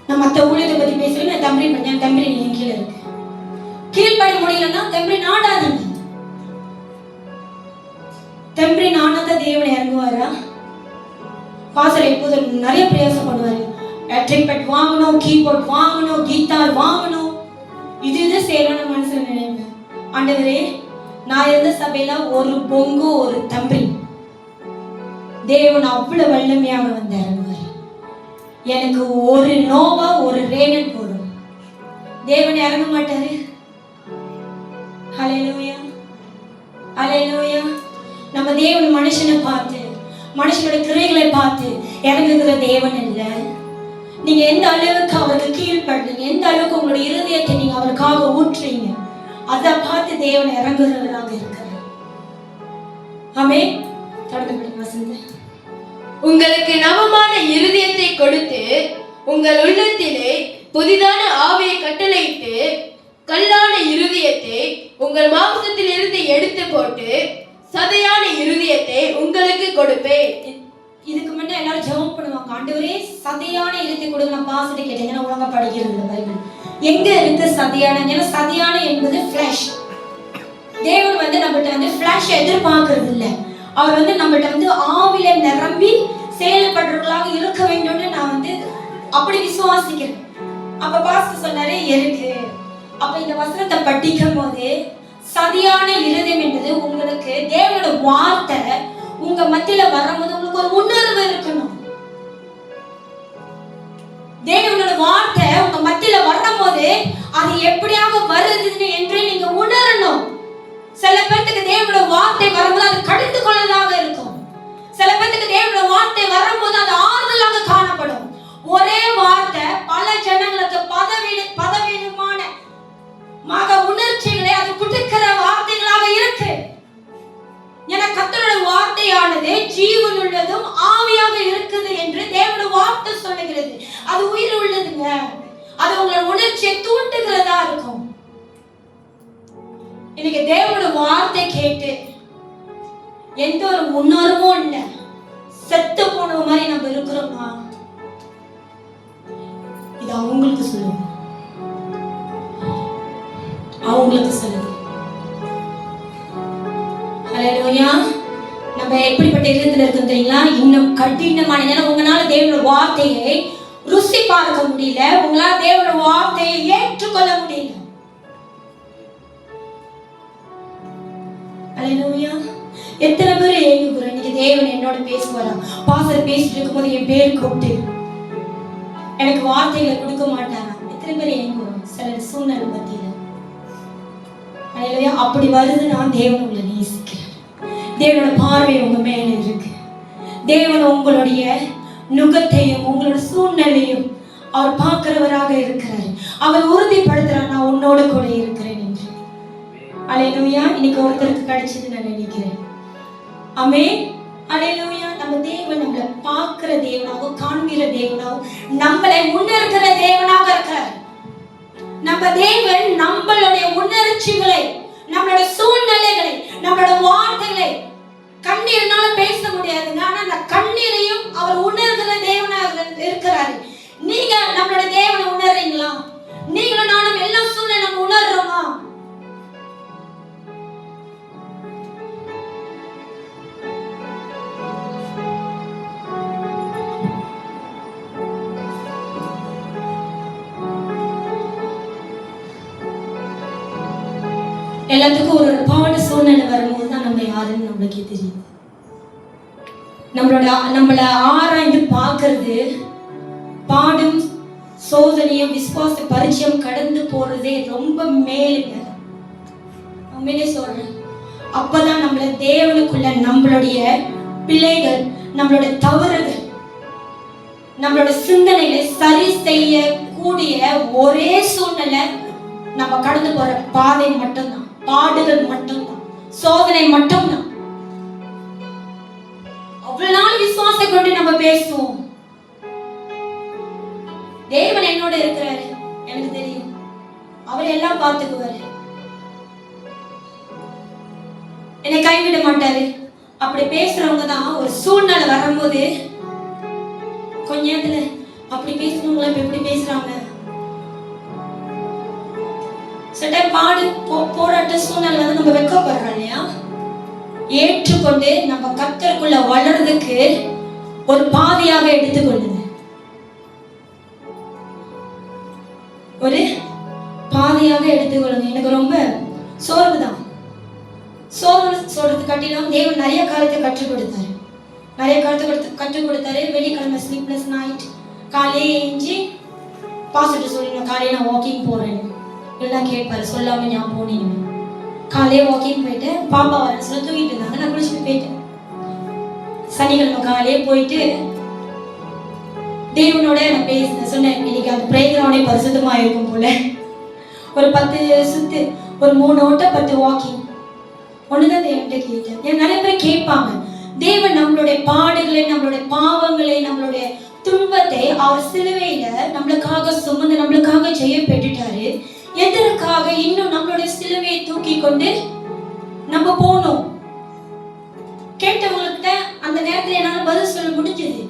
நான் மற்ற ஊழியத்தை பத்தி பேசுறேன். நான் தம்பி பண்ணேன், தம்பி நீங்க கீழே இருக்கு. கீழ்ப்படி முடியலன்னா தெம்பி நாடாதீங்க. தெம்பி நாடாத தேவன் இறங்குவாரா? பாஸ்டர் எப்போதும் நிறைய பிரயாசப்படுவாரு. ட்ரிம்பெட் வாங்கணும், கீபோர்ட் வாங்கணும், கீதார் வாங்கணும், இது செய்யணும்னு மனசுல நினைப்பேன். ஆண்டவரே, நான் இருந்த சபையில ஒரு பொங்கு ஒரு தம்பி தேவன் அவ்வளவு வல்லமையாக வந்து இறங்குவார். எனக்கு ஒரு நோவா ஒரு ரேனன் போதும், தேவன் இறங்க மாட்டாரு. ஹல்லேலூயா, ஹல்லேலூயா. நம்ம தேவன் மனுஷனை பார்த்து, மனுஷனோட கிரைகளை பார்த்து இறங்குகிற தேவன் இல்ல. நீங்க எந்த அளவுக்கு அவருக்கு கீழ்படுறீங்க, எந்த அளவுக்கு உங்களுடைய இருதயத்தை நீங்க அவருக்காக ஊற்றுறீங்க, அதை பார்த்து தேவன் இறங்குகிறவராக இருக்கிறார். ஆமென். தொடர்ந்து வசந்த
உங்களுக்கு நவமான இருதயத்தை கொடுத்து உங்கள் உள்ளத்திலே புதிதான ஆவியை கட்டளையிட்டு கல்லான இருதயத்தை உங்கள் மாம்சத்தில் இருந்து எடுத்து போட்டு சதையான இருதயத்தை உங்களுக்கு கொடுப்பேன்.
இதுக்கு முன்னே எல்லாரும் ஜெபம் பண்ணுவாங்க, ஆண்டவரே சதையான இருதயத்தை கொடுங்க. நான் பாஸ்டர் கேட்டேன், ஒழுங்கா படிக்கிறது இல்லை பைபிள். எங்க இருக்கு சதையான? ஏன்னா சதையான என்பது ஃபிளஷ். தேவன் வந்து நம்மகிட்ட வந்து ஃபிளஷ் எதிர்பார்க்கறது இல்லை. அவர் வந்து நம்மகிட்ட வந்து ஆவில நிரம்பி செயல்படுறவர்களாக இருக்க வேண்டும்னு நான் வந்து அப்படி விசுவாசிக்கிறேன். அப்ப பாஸ்டர் சொன்னாரே இருக்கு. அப்ப இந்த வசனத்தை படிக்கும் போது சதியான இருதயம் என்பது உங்களுக்கு தேவனோட வார்த்தை உங்க மத்தியில வரும்போது உங்களுக்கு ஒரு உணர்வு இருக்கணும். தேவனோட வார்த்தை உங்க மத்தியில வரும்போது அது எப்படியாக வருதுன்னு என்று நீங்க உணரணும். சில பேருக்கு தேவனோட வார்த்தை வரும்போது அது கடிந்து கொள்ளதாக இருக்கும். சில பேருக்கு தேவனோட வார்த்தை வரும்போது அது ஆறுதலாக காணப்படும். ஒரே வார்த்தை பல ஜனங்களுக்கு பதவியுமான உணர்ச்சிகளை அது குடுக்கிற வார்த்தைகளாக இருக்கு. என கர்த்தரோட வார்த்தையானது ஜீவன் உள்ளதும் ஆவியாக இருக்குது என்று தேவனோட வார்த்தை சொல்லுகிறது. அது உயிர் உள்ளதுங்க. அது உங்களோட உணர்ச்சியை தூண்டுகிறதா இருக்கும். இன்னைக்கு தேவனோட வார்த்தை கேட்டு எந்த ஒரு முன்னோருமும் இல்லை, செத்து போன மாதிரி நம்ம இருக்கிறோமா? இது அவங்களுக்கு சொல்லுங்க, அவங்களுக்கு சொல்லுங்க. ஹல்லேலூயா. நம்ம எப்படிப்பட்ட இருதயத்துல இருக்கோம் தெரியுங்களா? இன்னும் கடினமான நேரம். உங்களால தேவனோட வார்த்தையை ருசி பார்க்க முடியல, உங்களால தேவனோட வார்த்தையை ஏற்றுக்கொள்ள முடியல. ஹல்லேலூயா. எத்தனை பேர் ஏங்குகிறோம் இன்னைக்கு தேவன் என்னோட பேசுவாரா? பாஸ்டர் பேசிட்டு இருக்கும்போது என் பேர் கூப்பிட்டு எனக்கு வார்த்தைகளை கொடுக்க மாட்டாரா? எத்தனை பேர் ஏங்குகிறோம் சில சூழ்நிலை பத்தியில? ஹல்லேலூயா. அப்படி வருதுன்னா தேவன் உங்களை நேசிக்கிறார். தேவனோட பார்வை உங்க மேல இருக்கு. தேவன் உங்களுடைய நுகத்தையும் உங்களோட சூழ்நிலையும் அவர் பார்க்கிறவராக இருக்கிறார். அவர் உறுதிப்படுத்துறார், நான் உன்னோடு கூட இருக்கிறேன் என்று. ஹல்லேலூயா. இன்னைக்கு ஒருத்தருக்கு கிடைச்சது நான் நினைக்கிறேன். ஆமென். ஹல்லேலூயா. நம்ம தேவன் நம்மளை பார்க்கிற தேவனாக, காண்கிற தேவனாக, நம்மளை முன்னேற்கிற தேவனாக இருக்கிறார். நம்ம தேவன் நம்மளுடைய உணர்ச்சிகளை, நம்மளோட சூழ்நிலைகளை, நம்மளோட வார்த்தைகளை கண்ணீர்னால பேச முடியாதுங்க. ஆனா அந்த கண்ணீரையும் அவர் உணர்கிற தேவனாக இருக்கிறாரு. நீங்க நம்மளோட தேவனை உணர்றீங்களா? நீங்களும் நானும் எல்லா சூழ்நிலை நம்ம உணர்றோமா? எல்லாத்துக்கும் ஒரு பாட சூழ்நிலை வரும்போது தான் நம்ம யாருன்னு நம்மளுக்கே தெரியும். நம்மள ஆராய்ந்து பார்க்கறது, பாடும் சோதனையும் விசுவாச பரிச்சயம் கடந்து போறதே ரொம்ப மேலுங்க. உண்மையிலே சொல்றேன். அப்பதான் நம்மள தேவனுக்குள்ள நம்மளுடைய பிள்ளைகள், நம்மளோட தவறுகள், நம்மளோட சிந்தனைகளை சரி செய்ய கூடிய ஒரே சூழ்நிலை நம்ம கடந்து போற பாதை மட்டும்தான், பாடுகள் மட்டும்தான், சோதனை மட்டும்தான். அவ்வளவு நாள் விசுவாசத்தை கொண்டு நம்ம பேசுவோம். தேவன் என்னோட இருக்கிறாரு, எனக்கு தெரியும், அவர் எல்லாம் பார்த்துக்குவாரு, என்னை கைவிட மாட்டாரு. அப்படி பேசுறவங்க தான் ஒரு சூழ்நிலை வரும்போது கொஞ்ச நேரத்துல அப்படி பேசுறவங்கள இப்ப எப்படி பேசுறாங்க, சில டைம் போராட்ட சூழ்நிலை வந்து நம்ம வெட்கப்படுறோம் இல்லையா? ஏற்றுக்கொண்டு நம்ம கர்த்தருக்குள்ள வளர்றதுக்கு ஒரு பாதையாக எடுத்துக்கொள்ளுங்க. ஒரு பாதையாக எடுத்துக்கொள்ளுங்க. எனக்கு ரொம்ப சோர்வுதான். சோர்வு சொல்றது காட்டிலும் தேவன் நிறைய காரியத்தை கற்றுக் கொடுத்தாரு. கற்றுக் கொடுத்தாரு. வெள்ளிக்கிழமை ஸ்லீப்லெஸ் நைட் காலையே எஞ்சி பாசிட்டு சொல்லிடுங்க, காலையே நான் வாக்கிங் போறேன் எல்லாம் கேட்பாரு. சொல்லாம நான் போனீங்க. காலையே வாக்கிங் போயிட்டேன். பாப்பா வரேன்னு சொல்லி தூங்கிட்டு இருந்தாங்க. நான் குளிச்சுட்டு போயிட்டேன். சனிக்கிழமை காலையே போயிட்டு தேவனோட நான் பேசினேன். சொன்னேன், இன்னைக்கு அந்த பிரே கிரவுண்டே பரிசுத்தமா இருக்கும் போல. ஒரு 10 சுத்து, ஒரு 3 ஓட்ட 10 வாக்கிங். ஒண்ணுதான் தேவன்கிட்ட கேட்டேன். ஏன் நிறைய பேர் கேட்பாங்க, தேவன் நம்மளுடைய பாடுகளை, நம்மளுடைய பாவங்களை, நம்மளுடைய துன்பத்தை அவர் சிலுவையில நம்மளுக்காக சுமந்து நம்மளுக்காக ஜெய பெற்றுட்டாரு. எதற்காக இன்னும் நம்மளுடைய சிலுவையை தூக்கி கொண்டு நம்ம போனோம்? கேட்டவங்ககிட்ட அந்த நேரத்துல என்னால பதில் சொல்ல முடிஞ்சது.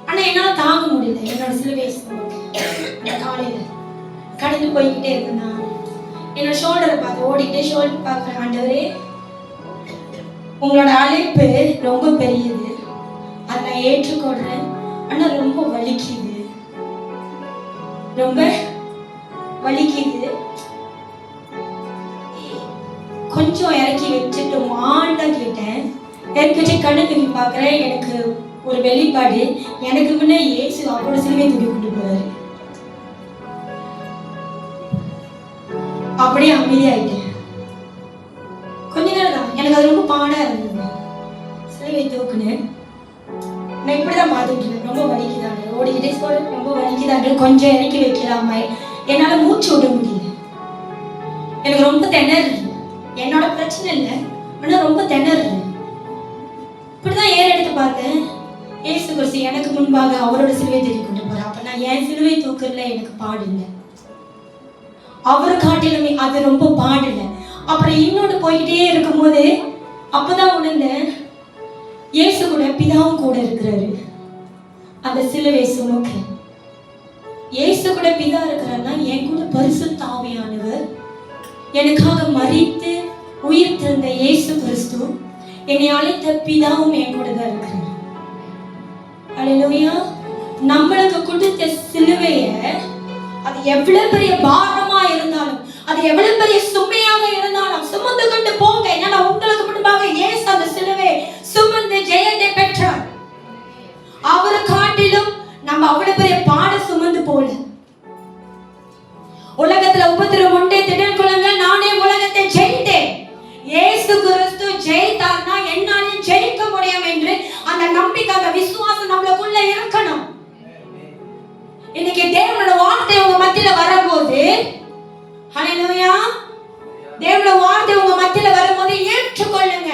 ஆனா என்னால தாங்க முடியல. என்னோட சிலுவை அந்த காலையில கடந்து போய்கிட்டே இருக்கு. நான் என்னோட ஷோல்டரை பார்த்து ஓடிக்கிட்டே ஷோல்டர் பார்க்குறேன். ஆண்டவரே, உங்களோட அழைப்பு ரொம்ப பெரியது, அதை நான் ஏற்றுக்கொள்றேன். ஆனா ரொம்ப வலிக்குது, ரொம்ப வலிக்குது. கொஞ்சம் இறக்கி வச்சுட்டோமான்னு கேட்டேன். இறக்கி வச்சு கண்ணு தூக்கி பார்க்குறேன். எனக்கு ஒரு வெளிப்பாடு, எனக்கு முன்னே இயேசு அவரோட சிலுவையை தூக்கி கொண்டு போறாரு. அப்படியே அமைதியாயிட்டேன். கொஞ்ச நேரம் தான். எனக்கு அது ரொம்ப பாடா இருந்தது. சிலுவை தூக்குன்னு நான் இப்படிதான் பார்த்துட்டு இருக்கேன். ரொம்ப வலிக்குதாங்க, ஓடிக்கிட்டே சொல்ல ரொம்ப வலிக்குதாங்க, கொஞ்சம் இறக்கி வைக்கலாமா, என்னால மூச்சு விட முடியல. எனக்கு ரொம்ப திணறு. என்னோட பிரச்சனை இல்லை, ஆனா ரொம்ப திணறு. இப்படிதான் ஏற எடுத்து பார்த்தேன். இயேசு கிறிஸ்து எனக்கு முன்பாக அவரோட சிலுவை தூக்கி கொண்டு போறார். அப்ப நான் என் சிலுவை தூக்குறதுல எனக்கு பாடு இல்லை, அவரு காட்டிலுமே அது ரொம்ப பாடு இல்லை. அப்புறம் இன்னொன்று போய்கிட்டே இருக்கும் போது அப்பதான் உணர்ந்தேன், இயேசு கூட பிதாவும் கூட இருக்கிறாரு. அந்த சிலுவை சுமக்க இயேசு கூட பிதா இருக்கிறாருன்னா என் கூட பரிசுத்த ஆவியானவர், எனக்காக மரித்து உயிர் தந்த இயேசு கிறிஸ்து, என்னை அழைத்த பிதாவும் என் கூட தான் இருக்கிறார். அல்லேலூயா. நம்மளுக்கு கொடுத்த சிலுவைய, அது எவ்வளவு பெரிய பாரமா இருந்தாலும், அது எவ்வளவு பெரிய சுமையாக இருந்தாலும் சுமந்து கொண்டு போங்க. ஏன்னா உங்களுக்கு முன்பாக இயேசு அந்த சிலுவை சுமந்து ஜெயத்தை பெற்றார். அவரை காட்டிலும் நம்ம அவ்வளவு பெரிய பாட சுமந்து போல. உலகத்துல உபத்திரவம் உண்டே, திடன் குலங்க, நானே உலகத்தை ஜெயித்தேன். இயேசு கிறிஸ்து ஜெயித்தார்னா என்னாலையும் ஜெயிக்க முடியும் என்று அந்த நம்பிக்கை, அந்த விசுவாசம் நம்மளுக்குள்ள இருக்கணும். இன்னைக்கு தேவனோட வார்த்தை உங்க மத்தியில வரும்போது, ஹல்லேலூயா, தேவனோட வார்த்தை உங்க மத்தியில வரும்போது ஏற்றுக்கொள்ளுங்க.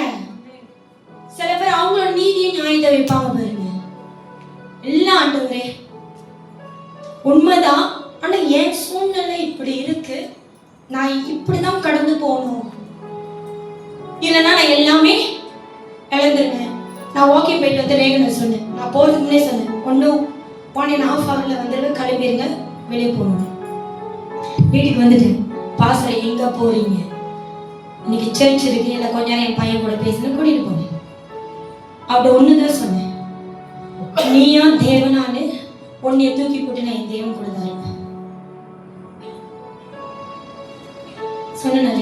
சில பேர் அவங்களோட நீதியை நியாயத்தை வைப்பாங்க பாருங்க. எல்லாம் ஆண்டவரே உண்மைதான், ஆனா என் சூழ்நிலை இப்படி இருக்கு, நான் இப்படிதான் கடந்து போகணும், இல்லைன்னா நான் எல்லாமே இழந்துருவேன். நான் வாக்கிங் போயிட்டு வந்து ரேகனை சொன்னேன். நான் போறதுக்கு முன்னே சொன்னேன், 1.5 hourல வந்துட்டு கிளம்பிடுங்க, வெளியே போகணும். வீட்டுக்கு வந்துட்டேன். பாஸ்டர் எங்க போறீங்க? இன்னைக்கு சர்ச் இருக்கு, இல்லை கொஞ்ச நேரம் என் பையன் கூட பேசுன்னு கூட்டிட்டு போனேன். அப்படி ஒண்ணுதான் சொன்னேன், நீயா தேவனானு உன்னைய தூக்கி போட்டு நான் என் தேவன் கூட தான் இருப்பேன் சொன்ன.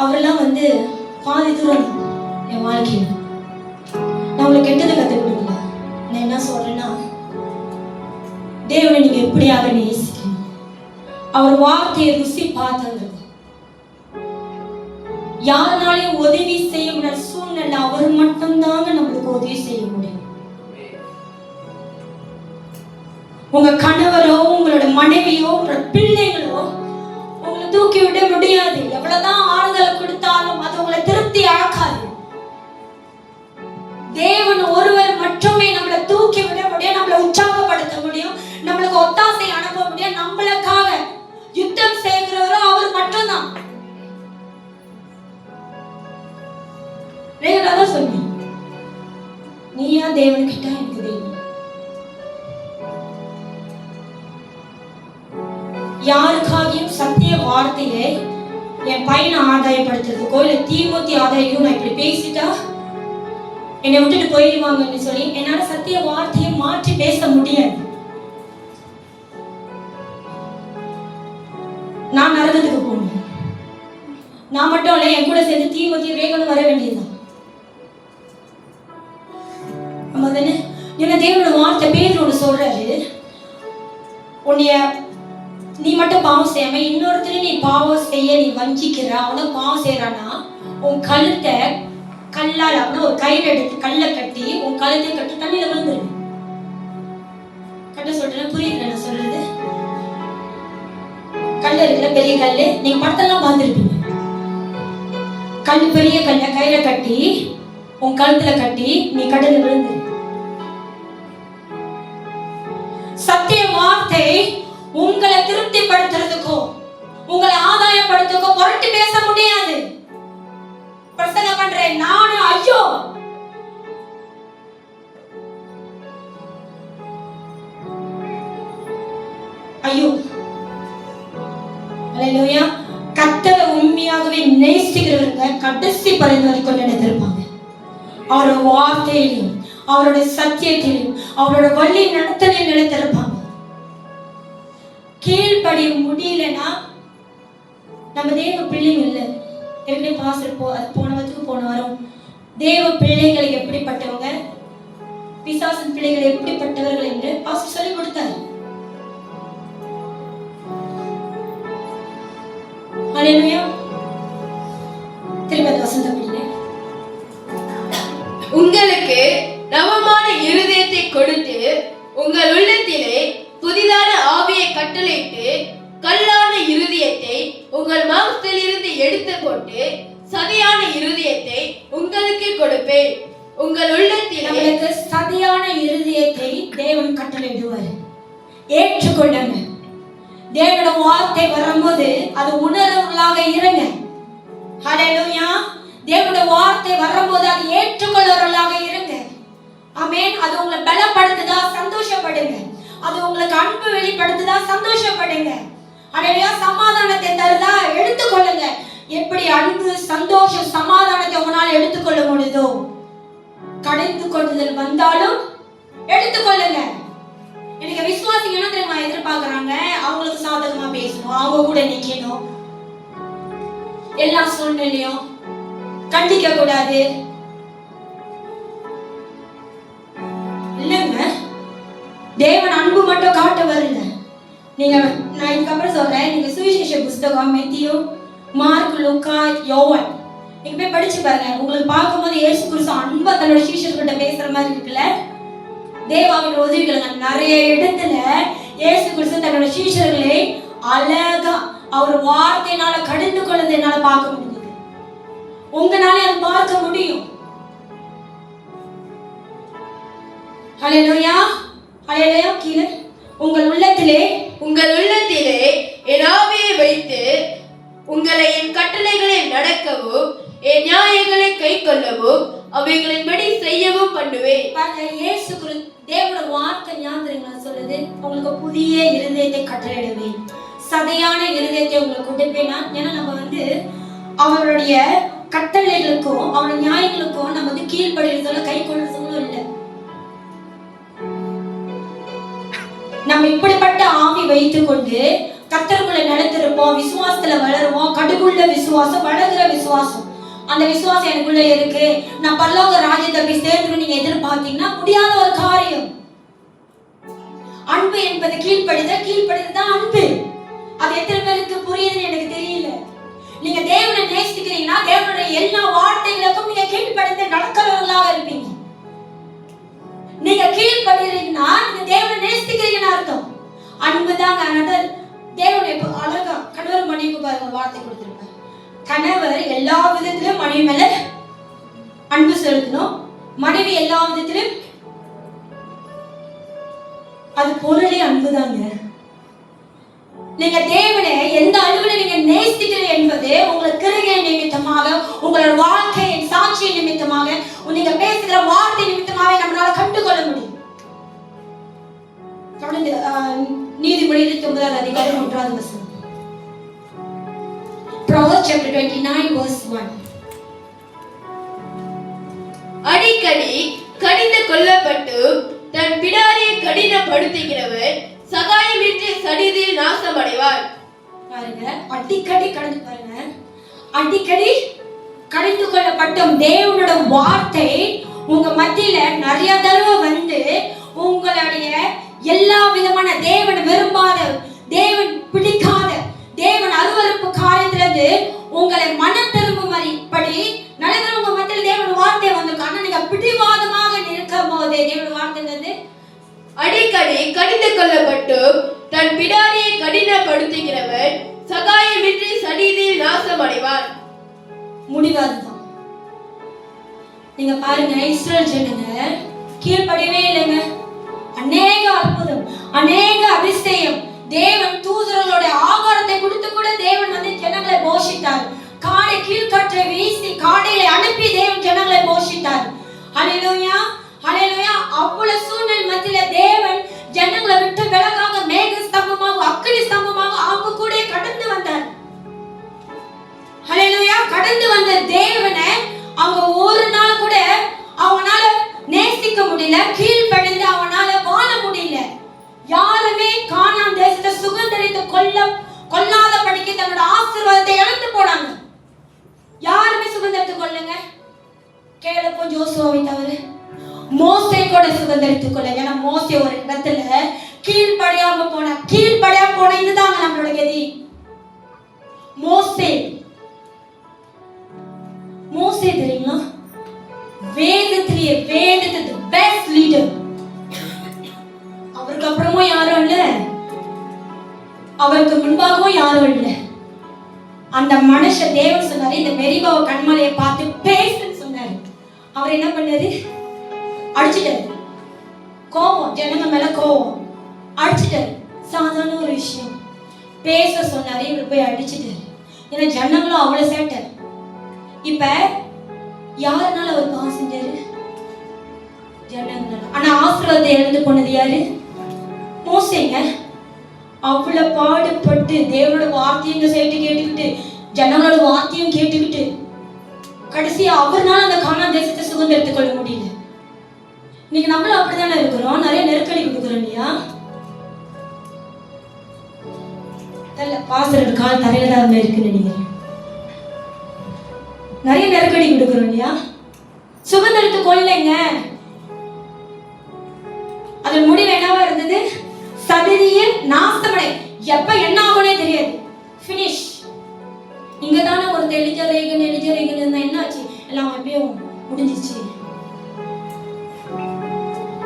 அவரெல்லாம் வந்து பாதி தூரம் என் வாழ்க்கையில நான் உங்களுக்கு கெட்டதை கற்றுக் கொடுக்கல. நான் என்ன சொல்றேன்னா, தேவனை நீங்க எப்படியாக நேசிக்கணும், அவர் வார்த்தையை ருசி பார்த்தவர்கள், யாருனாலையும் உதவி செய்ய முடியாத சூழ்நிலை அவர் மட்டும்தாங்க நம்மளுக்கு உதவி செய்ய முடியும். உங்க கணவரோ, உங்களோட மனைவியோ, உங்களோட பிள்ளைகளோ உங்களை தூக்கி விட முடியாது. எவ்வளவுதான் ஆறுதலை கொடுத்தாலும் அது உங்களை திருப்தி ஆக்காது. தேவன் ஒருவர் மட்டுமே நம்மளை தூக்கி விட முடியும், நம்மளை உற்சாகப்படுத்த முடியும், நம்மளுக்கு ஒத்தாசை அனுப்ப முடியும். நம்மளுக்காக யுத்தம் செய்கிறவரோ அவர் மட்டும்தான். ரேகனாதான் சொன்னேன், நீயா தேவன் கிட்ட எனக்கு தேவன். யாருக்காகியும் சத்திய வார்த்தையை என் பையனை ஆதாயப்படுத்துறதுக்கோ இல்லை தீமூத்தி ஆதாயம் நான் இப்படி பேசிட்டா என்னை விட்டுட்டு போயிடுவாங்கன்னு சொல்லி என்னால சத்திய வார்த்தையை மாற்றி பேச முடியாது. நான் நரகத்துக்கு போகணும். நான் மட்டும் இல்லை, என் கூட சேர்ந்து தீமூத்தி ரேகனும் வர வேண்டியதுதான். என்ன தேவனோட வார்த்தை பேதுரு சொல்றாரு, உன்னைய நீ மட்டும் பாவம் செய்யாம இன்னொருத்தர் நீ பாவம் செய்ய நீ வஞ்சிக்கிற, அவனை பாவம் செய்யறானா உன் கழுத்தை கல்லால் அப்படின்னா ஒரு கயிறு எடுத்து கல்லை கட்டி உன் கழுத்தை கட்டி தண்ணியில விழுந்துரு. கட்ட சொல்றேன், புரியுது நான் சொல்றது? கல் இருக்குல்ல, பெரிய கல்லு, நீங்க படத்தெல்லாம் பார்த்துருப்பீங்க. கல் பெரிய கல்லை கயிறை கட்டி உன் கழுத்துல கட்டி நீ கடல்ல விழுந்துரு. சத்திய வார்த்தை உங்களை திருப்திப்படுத்துறதுக்கோ உங்களை ஆதாயப்படுத்துக்கோ பொருட்டு பேச முடியாது. பிரசங்கம் பண்றேன் நானு, ஐயோ ஐயோ அல்லேலூயா. கர்த்தரை உண்மையாகவே நேசிக்கிறவங்க கடைசி பரிந்து வரைக்கும் நினைத்திருப்பாங்க. அவரோட வார்த்தையிலும் அவருடைய சத்தியத்திலும் அவரோட வழி நடத்தலையும் நினைத்திருப்பாங்க. கீழ்படிய முடியலன்னா நம்ம தேவ பிள்ளைங்க இல்லை. எப்படி பாஸ்டர் போன வாரம் தேவ பிள்ளைகள் எப்படிப்பட்டவங்க, பிசாசின் பிள்ளைகள் எப்படிப்பட்டவர்கள் என்று பாஸ்டர் சொல்லி கொடுத்தாரு. அல்லேலூயா. திரும்ப வசந்த
உங்களுக்கு நவமான இருதயத்தை கொடுத்து உங்கள் உள்ளத்திலே புதிதான ஆவியை கட்டளையிட்டு கல்லான இருதயத்தை உங்கள் மாம்சத்திலிருந்து எடுத்து போட்டு சதையான இருதயத்தை உங்களுக்கு கொடுப்பேன். உங்கள் உள்ளத்தில்
நம்மளுக்கு சதையான இருதயத்தை தேவன் கட்டளையிடுவார். ஏற்றுக்கொள்ளுங்க. தேவனோட வார்த்தை வரும்போது அது உணர்வுகளாக இருங்க. ஹல்லேலூயா. தேவனோட வார்த்தை வரும்போது அது ஏற்றுக்கொள்ளுவர்களாக இருங்க. ஆமென். அது உங்களை பலப்படுத்துதா சந்தோஷப்படுங்க. அது உங்களுக்கு அன்பு வெளிப்படுத்துதா சந்தோஷப்படுங்க. ஹல்லேலூயா. சமாதானத்தை தருதா எடுத்துக்கொள்ளுங்க. எப்படி அன்பு சந்தோஷம் சமாதானத்தை உங்களால் எடுத்துக்கொள்ள முடியுதோ, கடைந்து கொள்ளுதல் வந்தாலும் எடுத்துக்கொள்ளுங்க. எனக்கு விசுவாசிங்க என்ன தெரியுமா எதிர்பார்க்கறாங்க? அவங்களுக்கு சாதகமா பேசணும், அவங்க கூட நிக்கணும், எல்லா சூழ்நிலையும் கண்டிக்க கூடாது இல்லைங்க. தேவன் அன்பு மட்டும் காட்ட வரல. நீங்க நான் இதுக்கப்புறம் சொல்றேன், நீங்க சுவிசேஷ புஸ்தகம் மேத்தியு, மார்க், லூக்கா, யோவான் நீங்க போய் படிச்சு பாருங்க. உங்களுக்கு பார்க்கும்போது இயேசு கிறிஸ்து அன்பா தன்னோட சீஷர்கிட்ட பேசுற மாதிரி இருக்குல்ல. தேவாவின் உதவிகள் நிறைய இடத்துல இயேசு கிறிஸ்து தன்னோட சீஷர்களை அழகா அவர் வார்த்தையினால கடிந்து கொள்வதை என்னால பார்க்க முடியுது. உங்களால அதை பார்க்க முடியும். ஹல்லேலூயா. ஹல்லேலூயா. கீழே உங்கள் உள்ளத்திலே
என் ஆவியை வைத்து உங்களை என் கட்டளைகளை நடக்கவும் என் நியாயங்களை கைக்கொள்ளவும் அவைகளின்படி செய்யவும் பண்ணுவேன்.
இயேசு கிறிஸ்து தேவனோட வார்த்தை ஞாபகம் சொல்லுது, உங்களுக்கு புதிய இருதயத்தை கட்டளையிடுவேன், சதையான இருதயத்தை உங்களுக்கு கொடுப்பேனா. ஏன்னா நம்ம அவருடைய கட்டளைகளுக்கும் அவருடைய நியாயங்களுக்கும் நம்ம கீழ்படுறதோ கை கொள்றதோ இல்லை. நம்ம இப்படிப்பட்ட ஆவி வைத்துக் கொண்டு கர்த்தருக்குள்ள நடத்திருப்போம், விசுவாசத்துல வளருவோம். கடுகுள்ள விசுவாசம், வளர்கிற விசுவாசம், அந்த விசுவாசம் எனக்குள்ள இருக்கு, நான் பரலோக ராஜ்யத்தை போய் சேர்ந்து நீங்க எதிர்பார்த்தீங்கன்னா முடியாத ஒரு காரியம். அன்பு என்பது கீழ்ப்படுதான் அன்பு. அது எத்தனை பேருக்கு புரியுதுன்னு எனக்கு தெரியல. நீங்க தேவனை நேசிக்கிறீங்கன்னா தேவனுடைய எல்லா வார்த்தைகளுக்கும் நீங்க கீழ்ப்படிந்து நடக்கிறவர்களாக இருப்பீங்க. நீங்க கீழ்ப்படுறீங்கன்னா நீங்க தேவனை நேசிக்கிறீங்கன்னு அர்த்தம். அன்புதாங்க. அதனால தேவனை அழகா கணவர் மனைவி பாருங்க வார்த்தை கொடுத்திருப்பாரு. கணவர் எல்லா விதத்திலும் மனைவி மேல அன்பு செலுத்தணும், மனைவி எல்லா விதத்திலும், அது பொருளே அன்புதாங்க. நீங்க தேவனை எந்த அளவுல நீங்க நேசிக்கிறீங்க என்பது உங்கள் கிரியை நிமித்தமாக, உங்களோட வாழ்க்கையின் சாட்சி நிமித்தமாக, நீங்க பேசுகிற வார்த்தை நிமித்தமாக நம்மளால கண்டுகொள்ள முடியும். நீதிமொழி 29 அதிகாரம் 1வது வசனம். Proverbs chapter 29 verse 1.
அடிக்கடி கடிந்து கொள்ளப்பட்டு தன் பிடாரியை கடினப்படுத்துகிறவன் சகாயமின்றி சடிதியில் நாசமடைவார்.
பாருங்க, அடிக்கடி கடந்து பாருங்க, அடிக்கடி கடிந்து கொள்ளப்பட்டும் தேவனோட வார்த்தை உங்க மத்தியில நிறைய தடவை வந்து உங்களுடைய எல்லா விதமான தேவன் விரும்பாத, தேவன் பிடிக்காத, தேவன் அருவருப்பு காரியத்திலிருந்து உங்களை மனம் திரும்பும்படி நிறைய உங்க மத்தியில தேவனோட வார்த்தை வந்திருக்கு. ஆனா நீங்க பிடிவாதமாக இருக்கும் போது தேவனோட வார்த்தை வந்து
அடிக்கடி கடிந்து கொள்ளப்பட்டு தன் பிடாரியை கடினப்படுத்துகிறவன் சகாயமின்றி சடிதியில் நாசமடைவார்.
முடிவாதுதான். நீங்க பாருங்க, இஸ்ரவேல் ஜனங்க கீழ்ப்படியவே இல்லைங்க. அநேக அற்புதம், அநேக அதிசயம், தேவன் தூதர்களோட ஆகாரத்தை கொடுத்து கூட தேவன் வந்து ஜனங்களை போஷித்தார். காடை கீழ்கற்றை வீசி காடையை அனுப்பி தேவன் ஜனங்களை போஷித்தார். ஹல்லேலூயா, ஹல்லேலூயா. அவ்வளவு சூழ்நிலை மத்தியில தேவன் ஜனங்களை விட்டு விலகாக மேக ஸ்தம்பமாக அக்கினி ஸ்தம்பமாக அவங்க கூட கடந்து வந்தார். ஹல்லேலூயா. கடந்து வந்த தேவனை அவங்க ஒரு நாள் கூட அவனால நேசிக்க முடியல, கீழ்ப்படிந்து அவனால வாழ முடியல. யாருமே கானான் தேசத்தை சுதந்தரித்து கொள்ளாத படிக்க தன்னோட ஆசீர்வாதத்தை இழந்து போனாங்க. யாருமே சுதந்தரித்து கொள்ளுங்க, கேளப்போ ஜோசுவாவை தவிர. மோசே கூட சுதந்தரித்துக் கொள்ள. ஏன்னா மோசே ஒரு இடத்துல கீழ்ப்படியாம போன இதுதாங்க நம்மளோட கதி. மோசே தெரியுமா, வேதத்திலேயே வேதத்துக்கு பெஸ்ட் லீடர். அவருக்கு அப்புறமும் யாரும் இல்ல, அவருக்கு முன்பாகவும் யாரும் இல்ல. அந்த மனுஷன் தேவன் சொன்னாரு, இந்த மெரிபாவ கண்மலையை பார்த்து பேசுன்னு சொன்னாரு. அவர் என்ன பண்ணாரு? அடிச்சிட்டாரு. கோபம், ஜனங்க மேல கோபம், அடிச்சிட்டாரு. சாதாரண ஒரு விஷயம் பேச சொன்னாரு, இவர் போய் அடிச்சிட்டாரு. ஏன்னா ஜனங்களும் அவ்வளவு சேட்டை. இப்ப யாருனால அவர் பாவம் செஞ்சாரு? ஜனங்களால. ஆனா ஆசீர்வாதத்தை இழந்து போனது யாரு? மோசேங்க. அவ்வளவு பாடுபட்டு தேவனோட வார்த்தையும் கேட்டுக்கிட்டு ஜனங்களோட வார்த்தையும் கேட்டுக்கிட்டு கடைசியா அவர்னால அந்த கானான் தேசத்தை சுதந்திரத்துக் கொள்ள முடியல. இன்னைக்கு நம்மளும் அப்படித்தானே இருக்கிறோம், நிறைய நெருக்கடி கொடுக்குறோம் இல்லையா? பாசரோட கால் தரையில தான் இருக்குன்னு நினைக்கிறேன். நிறைய நெருக்கடி கொடுக்குறோம் இல்லையா? சுதந்திரத்து கொள்ளைங்க. அதன் முடிவு என்னவா இருந்தது? சதிரியில் நாசமடை. எப்ப என்ன ஆகும்னே தெரியாது. பினிஷ். இங்கதானே ஒரு எலிஜரேகன் இருந்தா என்ன ஆச்சு? எல்லாம் எப்பயும் முடிஞ்சிச்சு.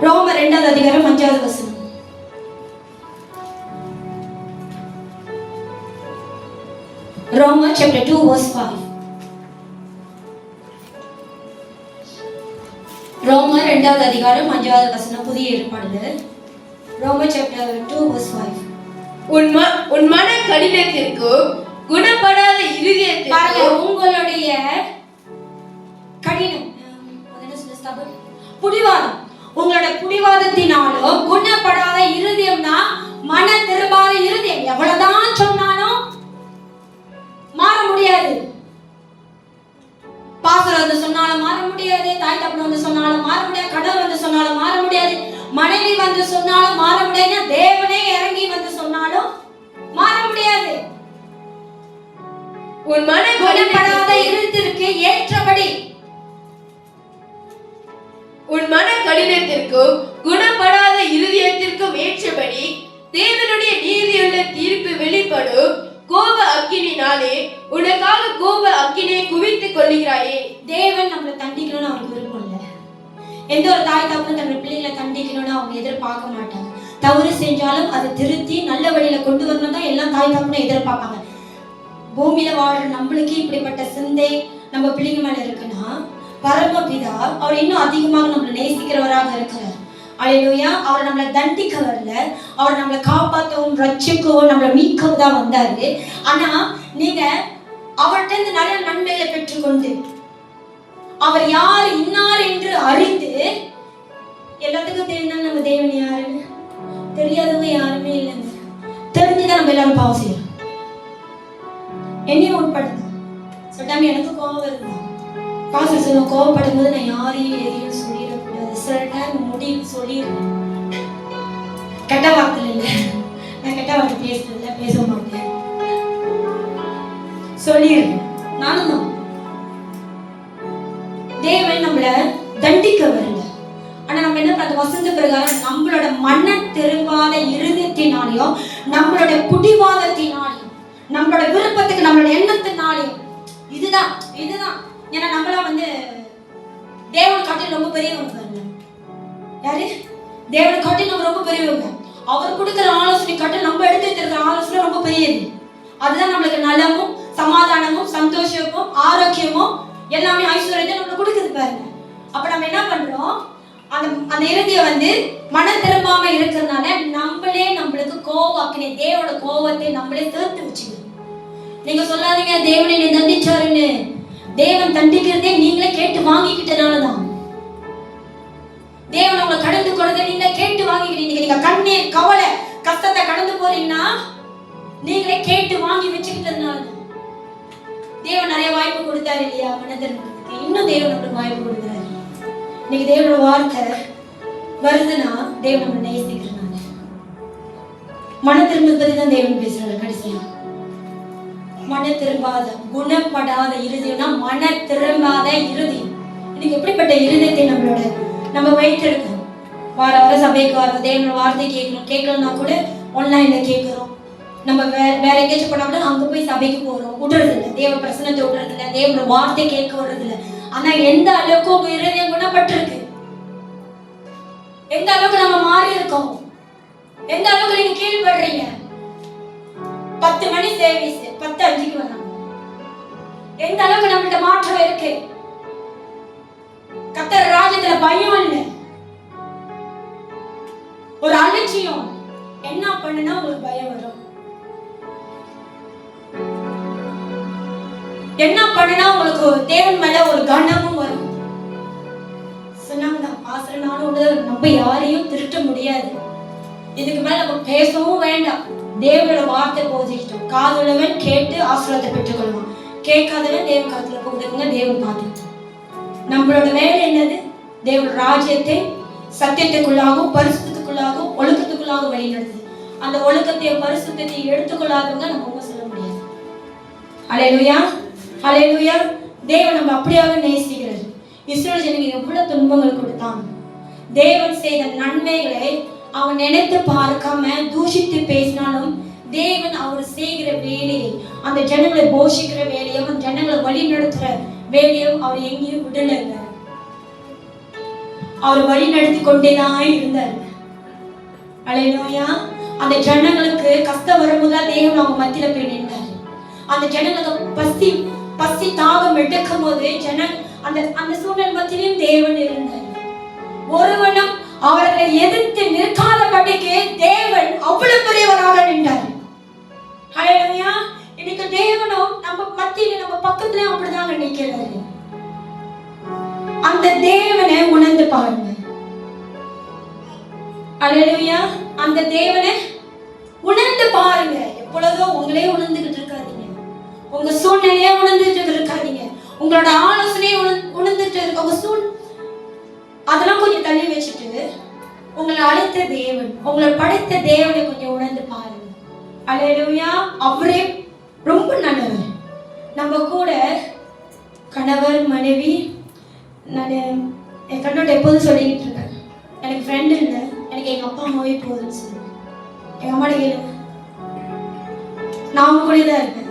ரோமர் 2வது அதிகாரம் 5வது வசனம். ரோமர் chapter 2 verse 5. ரோமர் 2வது அதிகாரம் 5வது வசனம், புதிய ஏற்பாடுல. ரோமர் chapter 2 verse 5.
உன் மன கடினத்திற்கு குணப்படாத இருதயத்திற்கு
உங்களுடைய கடினம், புடிவாதம், உங்களோட புடிவாதத்தினாலோ குணப்படாத இருதயம்னா மன திரும்பாத இருதயம். எவ்வளவுதான் சொன்னாலும் மாற முடியாது. பாஸ்டர் வந்து சொன்னாலும் மாற முடியாது, தாய் தகப்பன் வந்து சொன்னாலும் மாற முடியாது, கணவர் வந்து சொன்னாலும் மாற முடியாது, மனைவி வந்து சொன்னாலும் மாற முடியாது, தேவனே இறங்கி வந்து சொன்னாலும் மாற முடியாது.
உன் மன
குணப்படாத இருதயத்திற்கு ஏற்றபடி,
உன் மன கடினத்திற்கும் குணப்படாத இருதயத்திற்கும் ஏற்றபடி தேவனுடைய நீதியுள்ள தீர்ப்பு வெளிப்படும் கோப அக்கினினாலே உனக்காக கோப அக்கினியை குவித்துக் கொள்கிறாயே.
தேவன் நம்மளை தண்டிக்கணும்னு அவருக்கு விருப்பம் இல்லை. எந்த ஒரு தாய் தகப்பனும் தன்னோட பிள்ளைகளை தண்டிக்கணும்னு அவங்க எதிர்பார்க்க மாட்டாங்க. தவறு செஞ்சாலும் அதை திருத்தி நல்ல வழியில கொண்டு வரணும் தான் எல்லா தாய் தகப்பனும் எதிர்பார்ப்பாங்க. பூமியில வாழ்ற நம்மளுக்கு இப்படிப்பட்ட சிந்தை நம்ம பிள்ளைங்க மேல இருக்குன்னா, பரமபிதா அவர் இன்னும் அதிகமாக நம்மளை நேசிக்கிறவராக இருக்கிறார். அல்லேலூயா. அவர் நம்மளை தண்டிக்க வரல, அவர் நம்மளை காப்பாற்றவும் ரட்சிக்கவும் நம்மளை மீட்கவும் தான் வந்தாரு. ஆனா நீங்க அவர்கிட்ட இருந்து நிறைய நன்மைகளை பெற்றுக்கொண்டு அவர் யார் இன்னார் என்று அறிந்து, எல்லாத்துக்கும் தெரியும் நம்ம தேவன் யாருன்னு. தெரியாதவங்க யாரையும் எதையும் சொல்லிடக்கூடாது. சில டைம் முடிவு சொல்லிடுறேன். கெட்ட வார்த்தை இல்லை, நான் கெட்ட வார்த்தை பேசுறதில்ல, பேச மாட்டேன், சொல்லிடுறேன். நானும் தான். தேவன் நம்மள தண்டிக்க வரல. ஆனா நம்ம என்ன பண்ண வசந்த பிரகாரம் நம்மளோட மன திரும்பாத இருதயத்தினாலையும் நம்மளோட புடிவாதத்தினாலையும் நம்மளோட விருப்பத்துக்கு நம்மளோட எண்ணத்தினாலையும் இதுதான் ஏன்னா நம்மளாம் வந்து தேவனை காட்டில் ரொம்ப பெரியவங்க. யாரு? தேவனை காட்டில் நம்ம ரொம்ப பெரியவங்க. அவர் கொடுக்கிற ஆலோசனை காட்டில் நம்ம எடுத்து வைத்திருக்கிற ஆலோசனை ரொம்ப பெரியது. அதுதான் நம்மளுக்கு நலமும் சமாதானமும் சந்தோஷமும் ஆரோக்கியமும் எல்லாமே ஐஸ்வர்யத்தை நம்மளுக்கு கொடுக்குது பாருங்க. அப்ப நம்ம என்ன பண்றோம்? அந்த இறுதியை வந்து மன திரும்பாம இருக்கிறதுனால நம்மளுக்கு கோவாக்கினே தேவோட கோவத்தை நம்மளே சேர்த்து வச்சுக்கணும். நீங்க சொல்லாதீங்க தேவனை என்னை தண்டிச்சாருன்னு. தேவன் தண்டிக்கிறதே நீங்களே கேட்டு வாங்கிக்கிட்டனாலதான். தேவன் உங்களை கடந்து கொடுத்த நீங்களே கேட்டு வாங்கிக்கிட்டீங்க. நீங்க கண்ணீர் கவலை கஷ்டத்தை கடந்து போறீங்கன்னா நீங்களே கேட்டு வாங்கி வச்சுக்கிட்டதுனாலதான். தேவன் நிறைய வாய்ப்பு கொடுத்தாரு இல்லையா மனதிற்கு. இன்னும் தேவன் நம்மளுக்கு வாய்ப்பு கொடுக்குறாரு. இன்னைக்கு தேவனோட வார்த்தை வருதுன்னா தேவன் நம்ம நேசிக்கிறனால. மன திரும்புவது பத்தி தான் தேவன் பேசுறாரு. கடைசியா மன திரும்பாத குணப்படாத இருதயம்னா மன திரும்பாத இருதயம். இன்னைக்கு எப்படிப்பட்ட இருதயத்தை நம்ம வைத்திருக்கோம்? வார சபைக்கு வரோம், தேவனோட வார்த்தை கேட்கணும்னா கூட ஆன்லைன்ல கேட்கிறோம். நம்ம வேற எங்கேயாச்சும் போனா கூட அங்க போய் சபைக்கு போறோம், விடுறது இல்லை. தேவ பிரசனத்தை விடுறது இல்லை, தேவனோட வார்த்தை கேட்க விடுறது இல்லை. ஆனா எந்த அளவுக்கு உங்க இருதயம் குணப்பட்டிருக்கு, எந்த அளவுக்கு நம்ம மாறி இருக்கோம், எந்த அளவுக்கு நீங்க கீழ்படுறீங்க. 10 மணி சர்வீஸ் 10:05 வராங்க. எந்த அளவுக்கு நம்மகிட்ட மாற்றம் இருக்கு. கர்த்தர் ராஜ்யத்துல பயம் இல்லை, ஒரு அலட்சியம். என்ன பண்ணுனா உங்களுக்கு பயம் வரும். என்ன பண்ணுனா உங்களுக்கு தேவன் மேல ஒரு கனமும் வரும். சொன்னாங்க ஆசிரியனாலும் நம்ம யாரையும் திருட்ட முடியாது. இதுக்கு மேல நம்ம பேசவும் வேண்டாம். தேவனோட வார்த்தை போதிக்கிட்டோம். காதுள்ளவன் கேட்டு ஆசீர்வாதத்தை பெற்றுக்கொள்வான், கேட்காதவன் தேவன் காத்துல போகுதுங்க. தேவன் பார்த்துட்டு நம்மளோட வேலை என்னது? தேவனோட ராஜ்யத்தை சத்தியத்துக்குள்ளாகவும் பரிசுத்தத்துக்குள்ளாகவும் ஒழுக்கத்துக்குள்ளாகவும் வழி நடத்துது. அந்த ஒழுக்கத்தையும் பரிசுத்தத்தையும் எடுத்துக்கொள்ளாதவங்க நம்ம ஒன்றும் சொல்ல முடியாது. அல்லேலூயா, அல்லேலூயா. தேவன் நம்ம அப்படியாக நேசிக்கிறார். இஸ்ரவேல் ஜனங்களுக்கு எவ்வளவு துன்பங்கள் கொடுத்தாங்க. தேவன் செய்த நன்மைகளை அவன் நினைத்து பார்க்காம தூஷித்து பேசினாலும் தேவன் அவர் செய்கிற வேலையை, அந்த ஜனங்களை போஷிக்கிற வேலையும் அந்த ஜனங்களை வழி நடத்துற வேலையும் அவர் எங்கேயும் விடலைங்க. அவர் வழி நடத்தி கொண்டேதான் இருந்தார். அல்லேலூயா. அந்த ஜனங்களுக்கு கஷ்டம் வரும்போது தேவன் அவங்க மத்தியில போய் நின்றார். அந்த ஜனங்களுக்கு பசி தாகம் எடுக்கும் போது அந்த சூழ்நிலை மத்தியிலும் தேவன் இருந்தார். ஒருவனும் அவர்களை எதிர்த்து நிற்காதபடிக்கு தேவன் அவ்வளவு பெரியவராக நின்றார். ஹல்லேலூயா. இன்னைக்கு தேவனும் நம்ம மத்தியில நம்ம பக்கத்துல அப்படிதாங்க நிற்கிறாரு. அந்த தேவனை உணர்ந்து பாருங்க. ஹல்லேலூயா. அந்த தேவனை உணர்ந்து பாருங்க. எப்பொழுதோ உங்களே உணர்ந்துகிட்டு இருக்காதீங்க, உங்க சூழ்நிலையே உணர்ந்துட்டு இருக்காதீங்க, உங்களோட ஆலோசனையை உணர்ந்துட்டு இருக்க அதெல்லாம் கொஞ்சம் தள்ளி வச்சுட்டு உங்களை அழைத்த தேவன், உங்களை படைத்த தேவனை கொஞ்சம் உணர்ந்து பாருங்க. அல்லேலூயா. அவரே ரொம்ப நல்லவர். நம்ம கூட கணவர் மனைவி, நான் என் ஃப்ரெண்டோட எப்போதும் சொல்லிக்கிட்டு இருக்கேன், எனக்கு ஃப்ரெண்டு இல்லை, எனக்கு எங்கள் அப்பா அம்மாவே போதும்னு சொல்லுவேன். எங்கள் அம்மாட கேளுங்க, நான் அவங்க கூட தான் இருப்பேன்.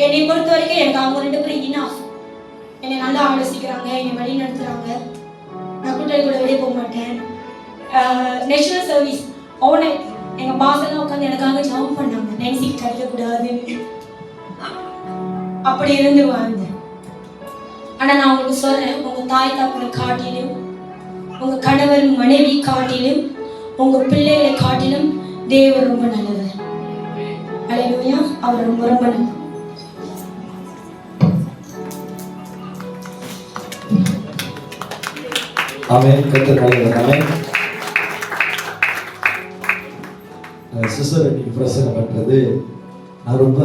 என்னை பொறுத்த வரைக்கும் எனக்கு அவங்க 2 பேரும் இனாஃப். என்னை நல்லா ஆலோசிக்கிறாங்க, என்னை வழி நடத்துகிறாங்க. நான் கூட்டாளி கூட வெளியே போக மாட்டேன். நேஷனல் சர்வீஸ் ஓனர் எங்கள் பாசெல்லாம் உட்காந்து எனக்காக ஜாப் பண்ணாங்க, நென்சிக்கு கிடைக்கக்கூடாதுன்னு. அப்படி இருந்து வாழ்ந்தேன். ஆனால் நான் உங்களுக்கு சொல்கிறேன், உங்கள் தாய் தாப்பனை காட்டிலும், உங்கள் கணவர் மனைவி காட்டிலும், உங்கள் பிள்ளைகளை காட்டிலும் தேவன் ரொம்ப நல்லவர். அல்லேலூயா. அவர் ரொம்ப ரொம்ப நல்லவர்.
ஆமென். கர்த்தர் நல்லவர். ஆமென். சிஸ்டர் இன்னைக்கு பிரசங்கம் பண்றது நான் ரொம்ப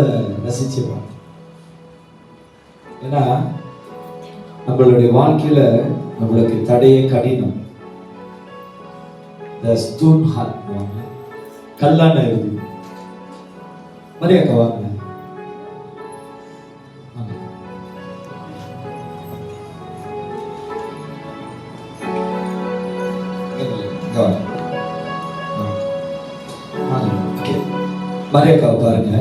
ரசிச்சேன். ஏன்னா நம்மளுடைய வாழ்க்கையில நம்மளுக்கு தடையே கடினம், கல்லான இறுதி. மரியாக்கா வாங்க. மரியாக்காவை பாருங்க.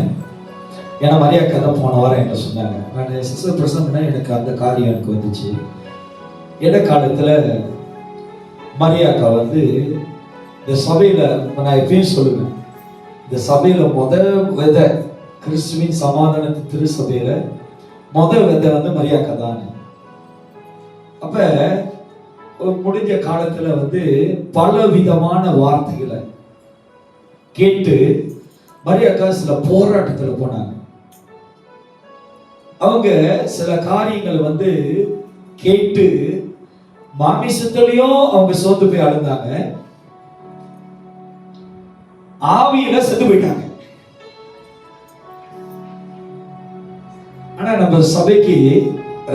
ஏன்னா மரியாக்கா தான் போன வாரம் என்ன சொன்னாங்க, நான் சிஸ்டர் பிரசன்னா எனக்கு அந்த காரியம் எனக்கு வந்துச்சு. இடைக்காலத்துல மரியாக்கா வந்து இந்த சபையில, நான் எப்பயும் சொல்லுவேன், இந்த சபையில விதை, கிறிஸ்துவின் சமாதானத்து திருச்சபையில விதை வந்து மரியாக்கா தான். அப்ப முடிஞ்ச காலத்துல வந்து பல விதமான வார்த்தைகளை கேட்டு மரியாக்கா சில போராட்டத்துல போனாங்க. அவங்க சில காரியங்கள் வந்து கேட்டு மாமிசத்திலையும் அவங்க சோர்ந்து போய் அழுந்தாங்க, ஆவியில செத்து போயிட்டாங்க. ஆனா நம்ம சபைக்கு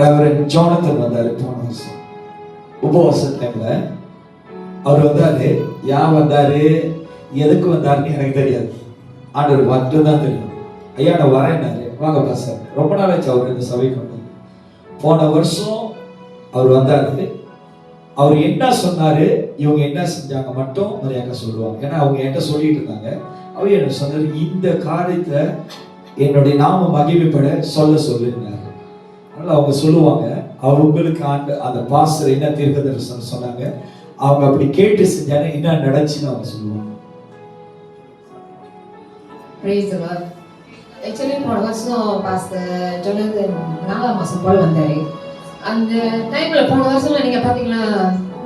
ரெவரண்ட் ஜோனத்தன் வந்தாரு போன வருஷம் உபவாச டைம்ல. அவர் வந்தாரு. யார் வந்தாரு, எதுக்கு வந்தாருன்னு எனக்கு தெரியாது, ஆண்டவர் மட்டும்தான் தெரியும். ஐயா நான் வரேன்னாரு. வாங்க பாஸ்டர், ரொம்ப நாளாச்சு அவர் இந்த சபைக்கு வந்து. போன வருஷம் அவர் வந்தாரு. அவர் என்ன சொன்னாரு, இவங்க என்ன செஞ்சாங்க மட்டும் மரியாதை சொல்லுவாங்க. ஏன்னா அவங்க என்கிட்ட சொல்லிட்டு இருந்தாங்க. அவர் என்ன சொன்னாரு, இந்த காரியத்தை என்னுடைய நாம மகிமைப்பட சொல்லுன்னாரு. அதனால அவங்க சொல்லுவாங்க. அவங்களுக்கு அந்த பாஸ்டர் என்ன தீர்க்கதரிசனம் சொன்னாங்க, அவங்க அப்படி கேட்டு செஞ்சாங்க, என்ன நடந்துச்சுன்னு அவங்க சொல்லுவாங்க.
Praise the Lord. Actually போன வருஷம் பாஸ்டர் ஜொனாதன் 4ஆம் மாசம் போல வந்தாரு. அந்த டைம்ல போன வருஷம் நீங்க பாத்தீங்கன்னா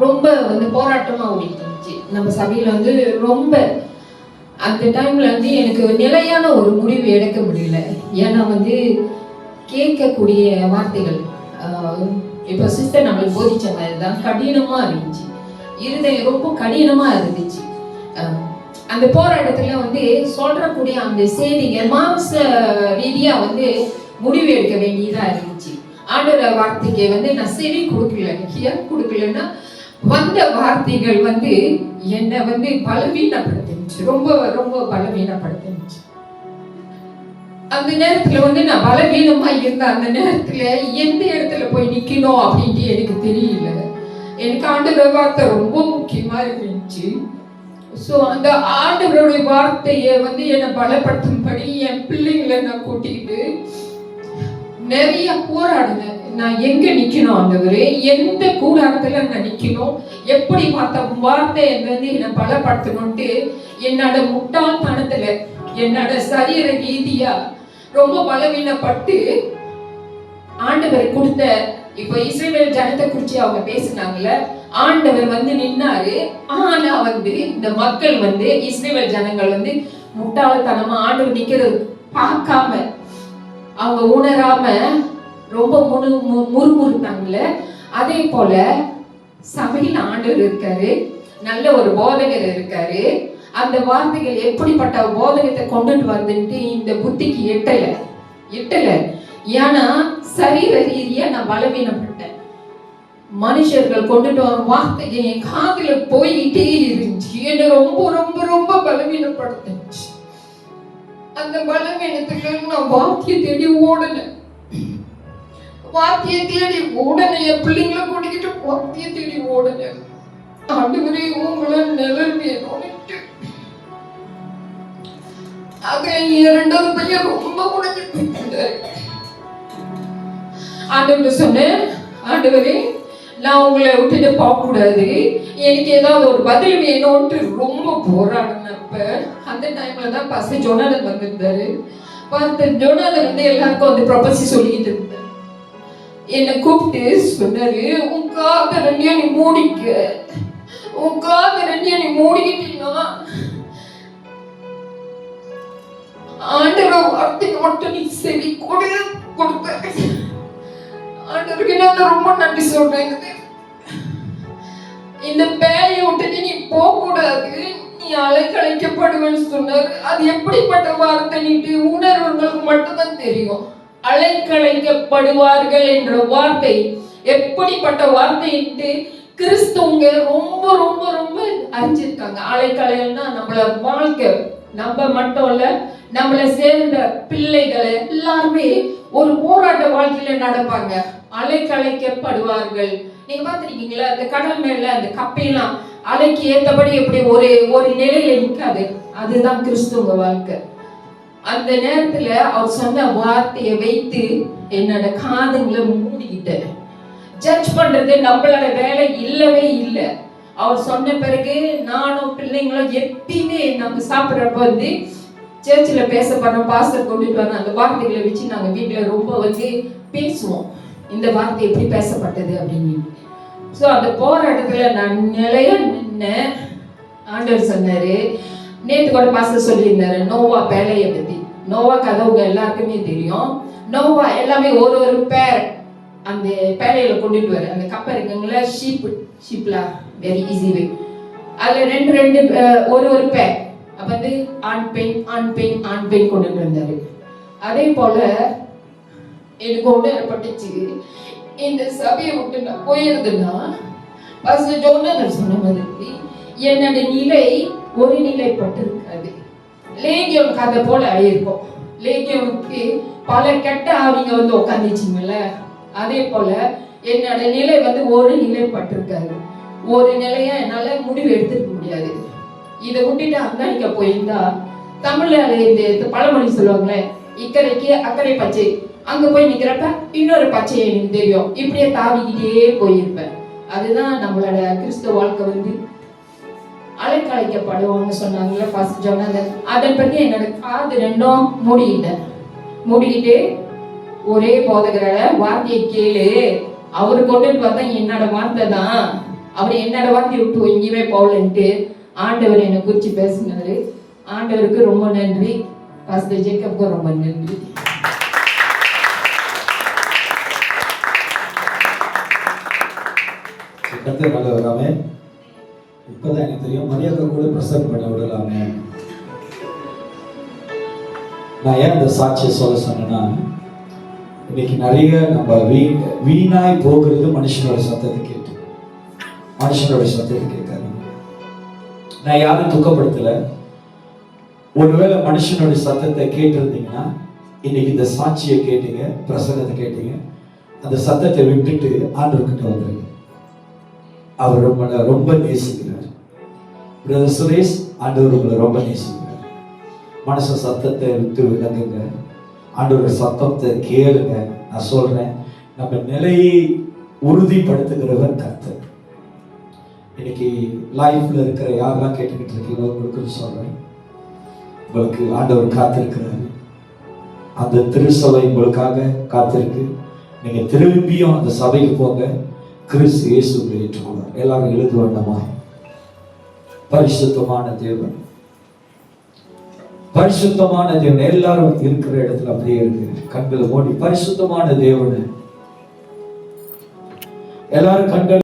ரொம்ப வந்து போராட்டமா ஓடிட்டு இருந்துச்சு நம்ம சபையில வந்து. ரொம்ப அந்த டைம்ல வந்து எனக்கு நிலையான ஒரு முடிவு எடுக்க முடியல. ஏன்னா வந்து கேட்கக்கூடிய வார்த்தைகள் இப்போ சிஸ்டர் நம்மளுக்கு போதிச்ச மாதிரி தான் கடினமா இருந்துச்சு, இருதயம் ரொம்ப கடினமா இருந்துச்சு. அந்த போராட்டத்துல வந்து சொல்றக்கூடிய அந்த செய்திகள் மாம்ச ரீதியா வந்து முடிவு எடுக்க வேண்டியதா இருந்துச்சு. ஆண்டவர் வார்த்தைக்கு வந்து நான் செவி கொடுக்கல. ஏன் கொடுக்கலன்னா வந்த வார்த்தைகள் வந்து என்னை வந்து பலவீனப்படுத்துச்சு, ரொம்ப ரொம்ப பலவீனப்படுத்துச்சு. அந்த நேரத்துல வந்து நான் பலவீனமா இருந்த அந்த நேரத்துல எந்த இடத்துல போய் நிக்கணும் அப்படின்ட்டு எனக்கு தெரியல. எனக்கு ஆண்டவர் வார்த்தை ரொம்ப முக்கியமா இருந்துச்சு. ஸோ அந்த ஆண்டவருடைய வார்த்தையை வந்து என்னை பலப்படுத்தும்படி என் பிள்ளைங்களை நான் கூட்டிக்கிட்டு நிறைய போராடினேன். நான் எங்க நிக்கணும் ஆண்டவரே, எந்த கூடாரத்துல நான் நிக்கணும், எப்படி வார்த்தை வந்து என்னை பலப்படுத்தணும்ட்டு என்னோட முட்டாள்தனத்துல, என்னோட சரீர ரீதியா ரொம்ப பலவீனப்பட்டு ஆண்டவர் கொடுத்த, இப்ப இஸ்ரவேல் ஜனத்தை குறிச்சு அவங்க பேசினாங்கல்ல, ஆண்டவர் வந்து நின்னாரு. ஆனா வந்து இந்த மக்கள் வந்து இஸ்ரவேல் ஜனங்கள் வந்து முட்டாள்தனமா ஆண்டவர் நிக்கிறது பார்க்காம, அவங்க உணராம ரொம்ப முறுமுறுத்தாங்கல்ல. அதே போல சபையில் ஆண்டவர் இருக்காரு, நல்ல ஒரு போதகர் இருக்காரு. அந்த வார்த்தைகள் எப்படிப்பட்ட போதகத்தை கொண்டுட்டு வந்துட்டு இந்த புத்திக்கு எட்டல. ஏன்னா சரீர ரீதியா நான் பலவீனப்பட்டேன். மனுஷர்கள் கொண்டுட்டு வரும் வார்த்தைகள் என் காதுல போயிட்டே இருந்துச்சு. என்ன ரொம்ப ரொம்ப ரொம்ப பலவீனப்படுத்துச்சு. அந்த பலவீனத்துக்கு நான் வார்த்தையை தேடி ஓடுனேன். என் பிள்ளைங்களை கூட்டிக்கிட்டு வார்த்தையை தேடி ஓடுனேன். ஆண்டவரே உங்களை நிழல் வேணும்னுட்டு. இரண்டாவது பையன் ரொம்ப உடைஞ்சிட்டு ஆண்டவர் சொன்னேன், ஆண்டவரே நான் உங்களை விட்டுட்டு போக கூடாது, எனக்கு ஏதாவது ஒரு பதில் வேணும்ட்டு ரொம்ப போராடினப்ப அந்த டைம்ல தான் பாஸ்டர் ஜோனாதன் வந்திருந்தாரு. பாஸ்டர் ஜோனாதன் வந்து எல்லாருக்கும் வந்து ப்ரொபசி சொல்லிக்கிட்டு இருந்தாரு. என்னை கூப்பிட்டு சொன்னாரு, உன் காத ரெண்டியா நீ மூடிக்க, உன் காத ரெண்டியா நீ மூடிக்கிட்டீங்கன்னா ஆண்டவர் வார்த்தைக்கு மட்டும் நீ செவி கொடுத்த. ஆண்டவருக்கு நான் ரொம்ப நன்றி சொல்றேன். இந்த பேயை விட்டுட்டு நீ போக கூடாது, நீ அலைக்கழிக்கப்படுவேன்னு சொன்னார். அது எப்படிப்பட்ட வார்த்தை நீட்டு உணர்வுகளுக்கு மட்டும்தான் தெரியும். அலைக்கழிக்கப்படுவார்கள் என்ற வார்த்தை எப்படிப்பட்ட வார்த்தையிட்டு கிறிஸ்துவங்க ரொம்ப ரொம்ப ரொம்ப அறிஞ்சிருக்காங்க. அலைக்கலைன்னா நம்மள வாழ்க்கை, நம்ம மட்டும் இல்ல, நம்மளை சேர்ந்த பிள்ளைகள் எல்லாருமே ஒரு போராட்ட வாழ்க்கையில நடப்பாங்க. அலைக்கலைக்கப்படுவார்கள். நீங்க பாத்துருக்கீங்களா, அந்த கடல் மேல அந்த கப்பையெல்லாம் அலைக்கு ஏற்றபடி எப்படி ஒரு ஒரு நிலையில நிற்காது. அதுதான் கிறிஸ்துவ வாழ்க்கை. அந்த நேரத்துல அவர் சொன்ன வார்த்தையை வைத்து என்னோட காதுங்களை மூடிக்கிட்டேன். ஜட்ஜ் பண்றது நம்மளோட வேலை இல்லவே இல்லை. அவர் சொன்ன பிறகு நானும் பிள்ளைங்களும் எப்பயுமே நம்ம சாப்பிட்றப்ப வந்து சர்ச்சில் பேசப்படுற பாஸ்டர் கொண்டுட்டு வர அந்த வார்த்தைகளை வச்சு நாங்கள் வீட்டில் ரொம்ப வந்து பேசுவோம். இந்த வார்த்தை எப்படி பேசப்பட்டது அப்படின்னு. ஸோ அந்த போராட்டத்துல நான் நிலையா நின்ன ஆண்டவர் சொன்னாரு. நேற்று கூட பாஸ்டர் சொல்லியிருந்தாரு நோவா பேழையை பத்தி. நோவா கதை உங்க எல்லாருக்குமே தெரியும். நோவா எல்லாமே ஒரு ஒரு பேர் அந்த பேழையில கொண்டுட்டு வர அந்த கப்பை இருக்குங்களா, ஷீப்ல வெரி ஈஸி வே. அதுல ரெண்டு ரெண்டு ஒரு பேர் அப்ப வந்து ஆண் பெண் கொண்டுட்டு வந்தாரு. அதே போல எனக்கு ஒன்று ஏற்பட்டுச்சு. இந்த சபையை விட்டு நான் போயிருந்தேன்னா பாஸ்டர் ஜோனாதன் சொன்ன மாதிரி என்னோட நிலை ஒரு நிலைப்பட்டு இருக்காது. லேகியோன் கதை போல ஆயிருக்கும். லேகியோனுக்கு பல கெட்ட ஆவிங்க வந்து உட்காந்துச்சுங்கல்ல, அதே போல என்னோட நிலை வந்து ஒரு நிலைப்பட்டு இருக்காது. ஒரு நிலையா என்னால முடிவு எடுத்துக்க முடியாது. இதை விட்டுட்டு அங்காளிக்க போயிருந்தா தமிழ்ல இந்த பழமொழி சொல்லுவாங்களே, இக்கரைக்கு அக்கறை பச்சை, அங்க போய் நிக்கிறப்ப இன்னொரு பச்சை எனக்கு தெரியும், இப்படியே தாவிக்கிட்டே போயிருப்பேன். அதுதான் நம்மளோட கிறிஸ்துவ வாழ்க்கை வந்து அலைக்கழைக்கப்படுவோம்னு சொன்னாங்கல்ல பாஸ்டர் ஜோனாதன். அதை பத்தி என்னோட காது ரெண்டும் மூடிக்கிட்டு ஒரே போதகரோட வார்த்தையை கேளு, அவரு கொண்டுட்டு பார்த்தா என்னோட வார்த்தை தான், அவர் என்னோட வார்த்தையை விட்டு எங்கேயுமே போகலன்ட்டு ஆண்டவர் என்னை குறிச்சு பேசினாரு. ஆண்டவருக்கு ரொம்ப நன்றி. பாஸ்டர் ஜேக்கப்க்கு ரொம்ப நன்றி.
கர்த்தர் நல்லவராமே. இப்பதான் எனக்கு தெரியும் மரியாதை கூட பிரசன்ட் பண்ண விடலாமே. நான் ஏன் இந்த சாட்சியை சொல்ல சொன்னேன்னா, இன்னைக்கு நிறைய நம்ம வீணாய் போகிறது மனுஷனோட சத்தத்தை கேட்டு. மனுஷனோட சத்தத்தை கேட்காது. நான் யாரும் துக்கப்படுத்தல. ஒருவேளை மனுஷனோட சத்தத்தை கேட்டிருந்தீங்கன்னா இன்னைக்கு இந்த சாட்சியை கேட்டீங்க, பிரசங்கத்தை கேட்டீங்க, அந்த சத்தத்தை விட்டுட்டு ஆண்டவர்கிட்ட வந்துருங்க. அவர் ரொம்ப நேசிக்கிறார். பிரதர் சுரேஷ், ஆண்டவர் உங்களை ரொம்ப நேசிக்கிறார். மனச சத்தத்தை விட்டு விளங்குங்க, ஆண்டவர் சத்தத்தை கேளுங்க. நான் சொல்றேன், நம்ம நிலையை உறுதிப்படுத்துகிறவர் கர்த்தர். இன்னைக்கு லைஃப்ல இருக்கிற யாரெல்லாம் கேட்டுக்கிட்டு இருக்கீங்களோ உங்களுக்கு சொல்றேன், உங்களுக்கு ஆண்டவர் காத்திருக்கிறாரு. அந்த திருசபை உங்களுக்காக காத்திருக்கு. நீங்க திரும்பியும் அந்த சபைக்கு போங்க. கிறிஸ்து இயேசுவை ஏற்றுக்கொள்வார். எல்லாரும் எழுத வேண்டாமா? பரிசுத்தமான தேவன், பரிசுத்தமான தேவன். எல்லாரும் இருக்கிற இடத்துல அப்படியே இருக்கு. கண்களை மூடி பரிசுத்தமான தேவன் எல்லாரும் கண்கள்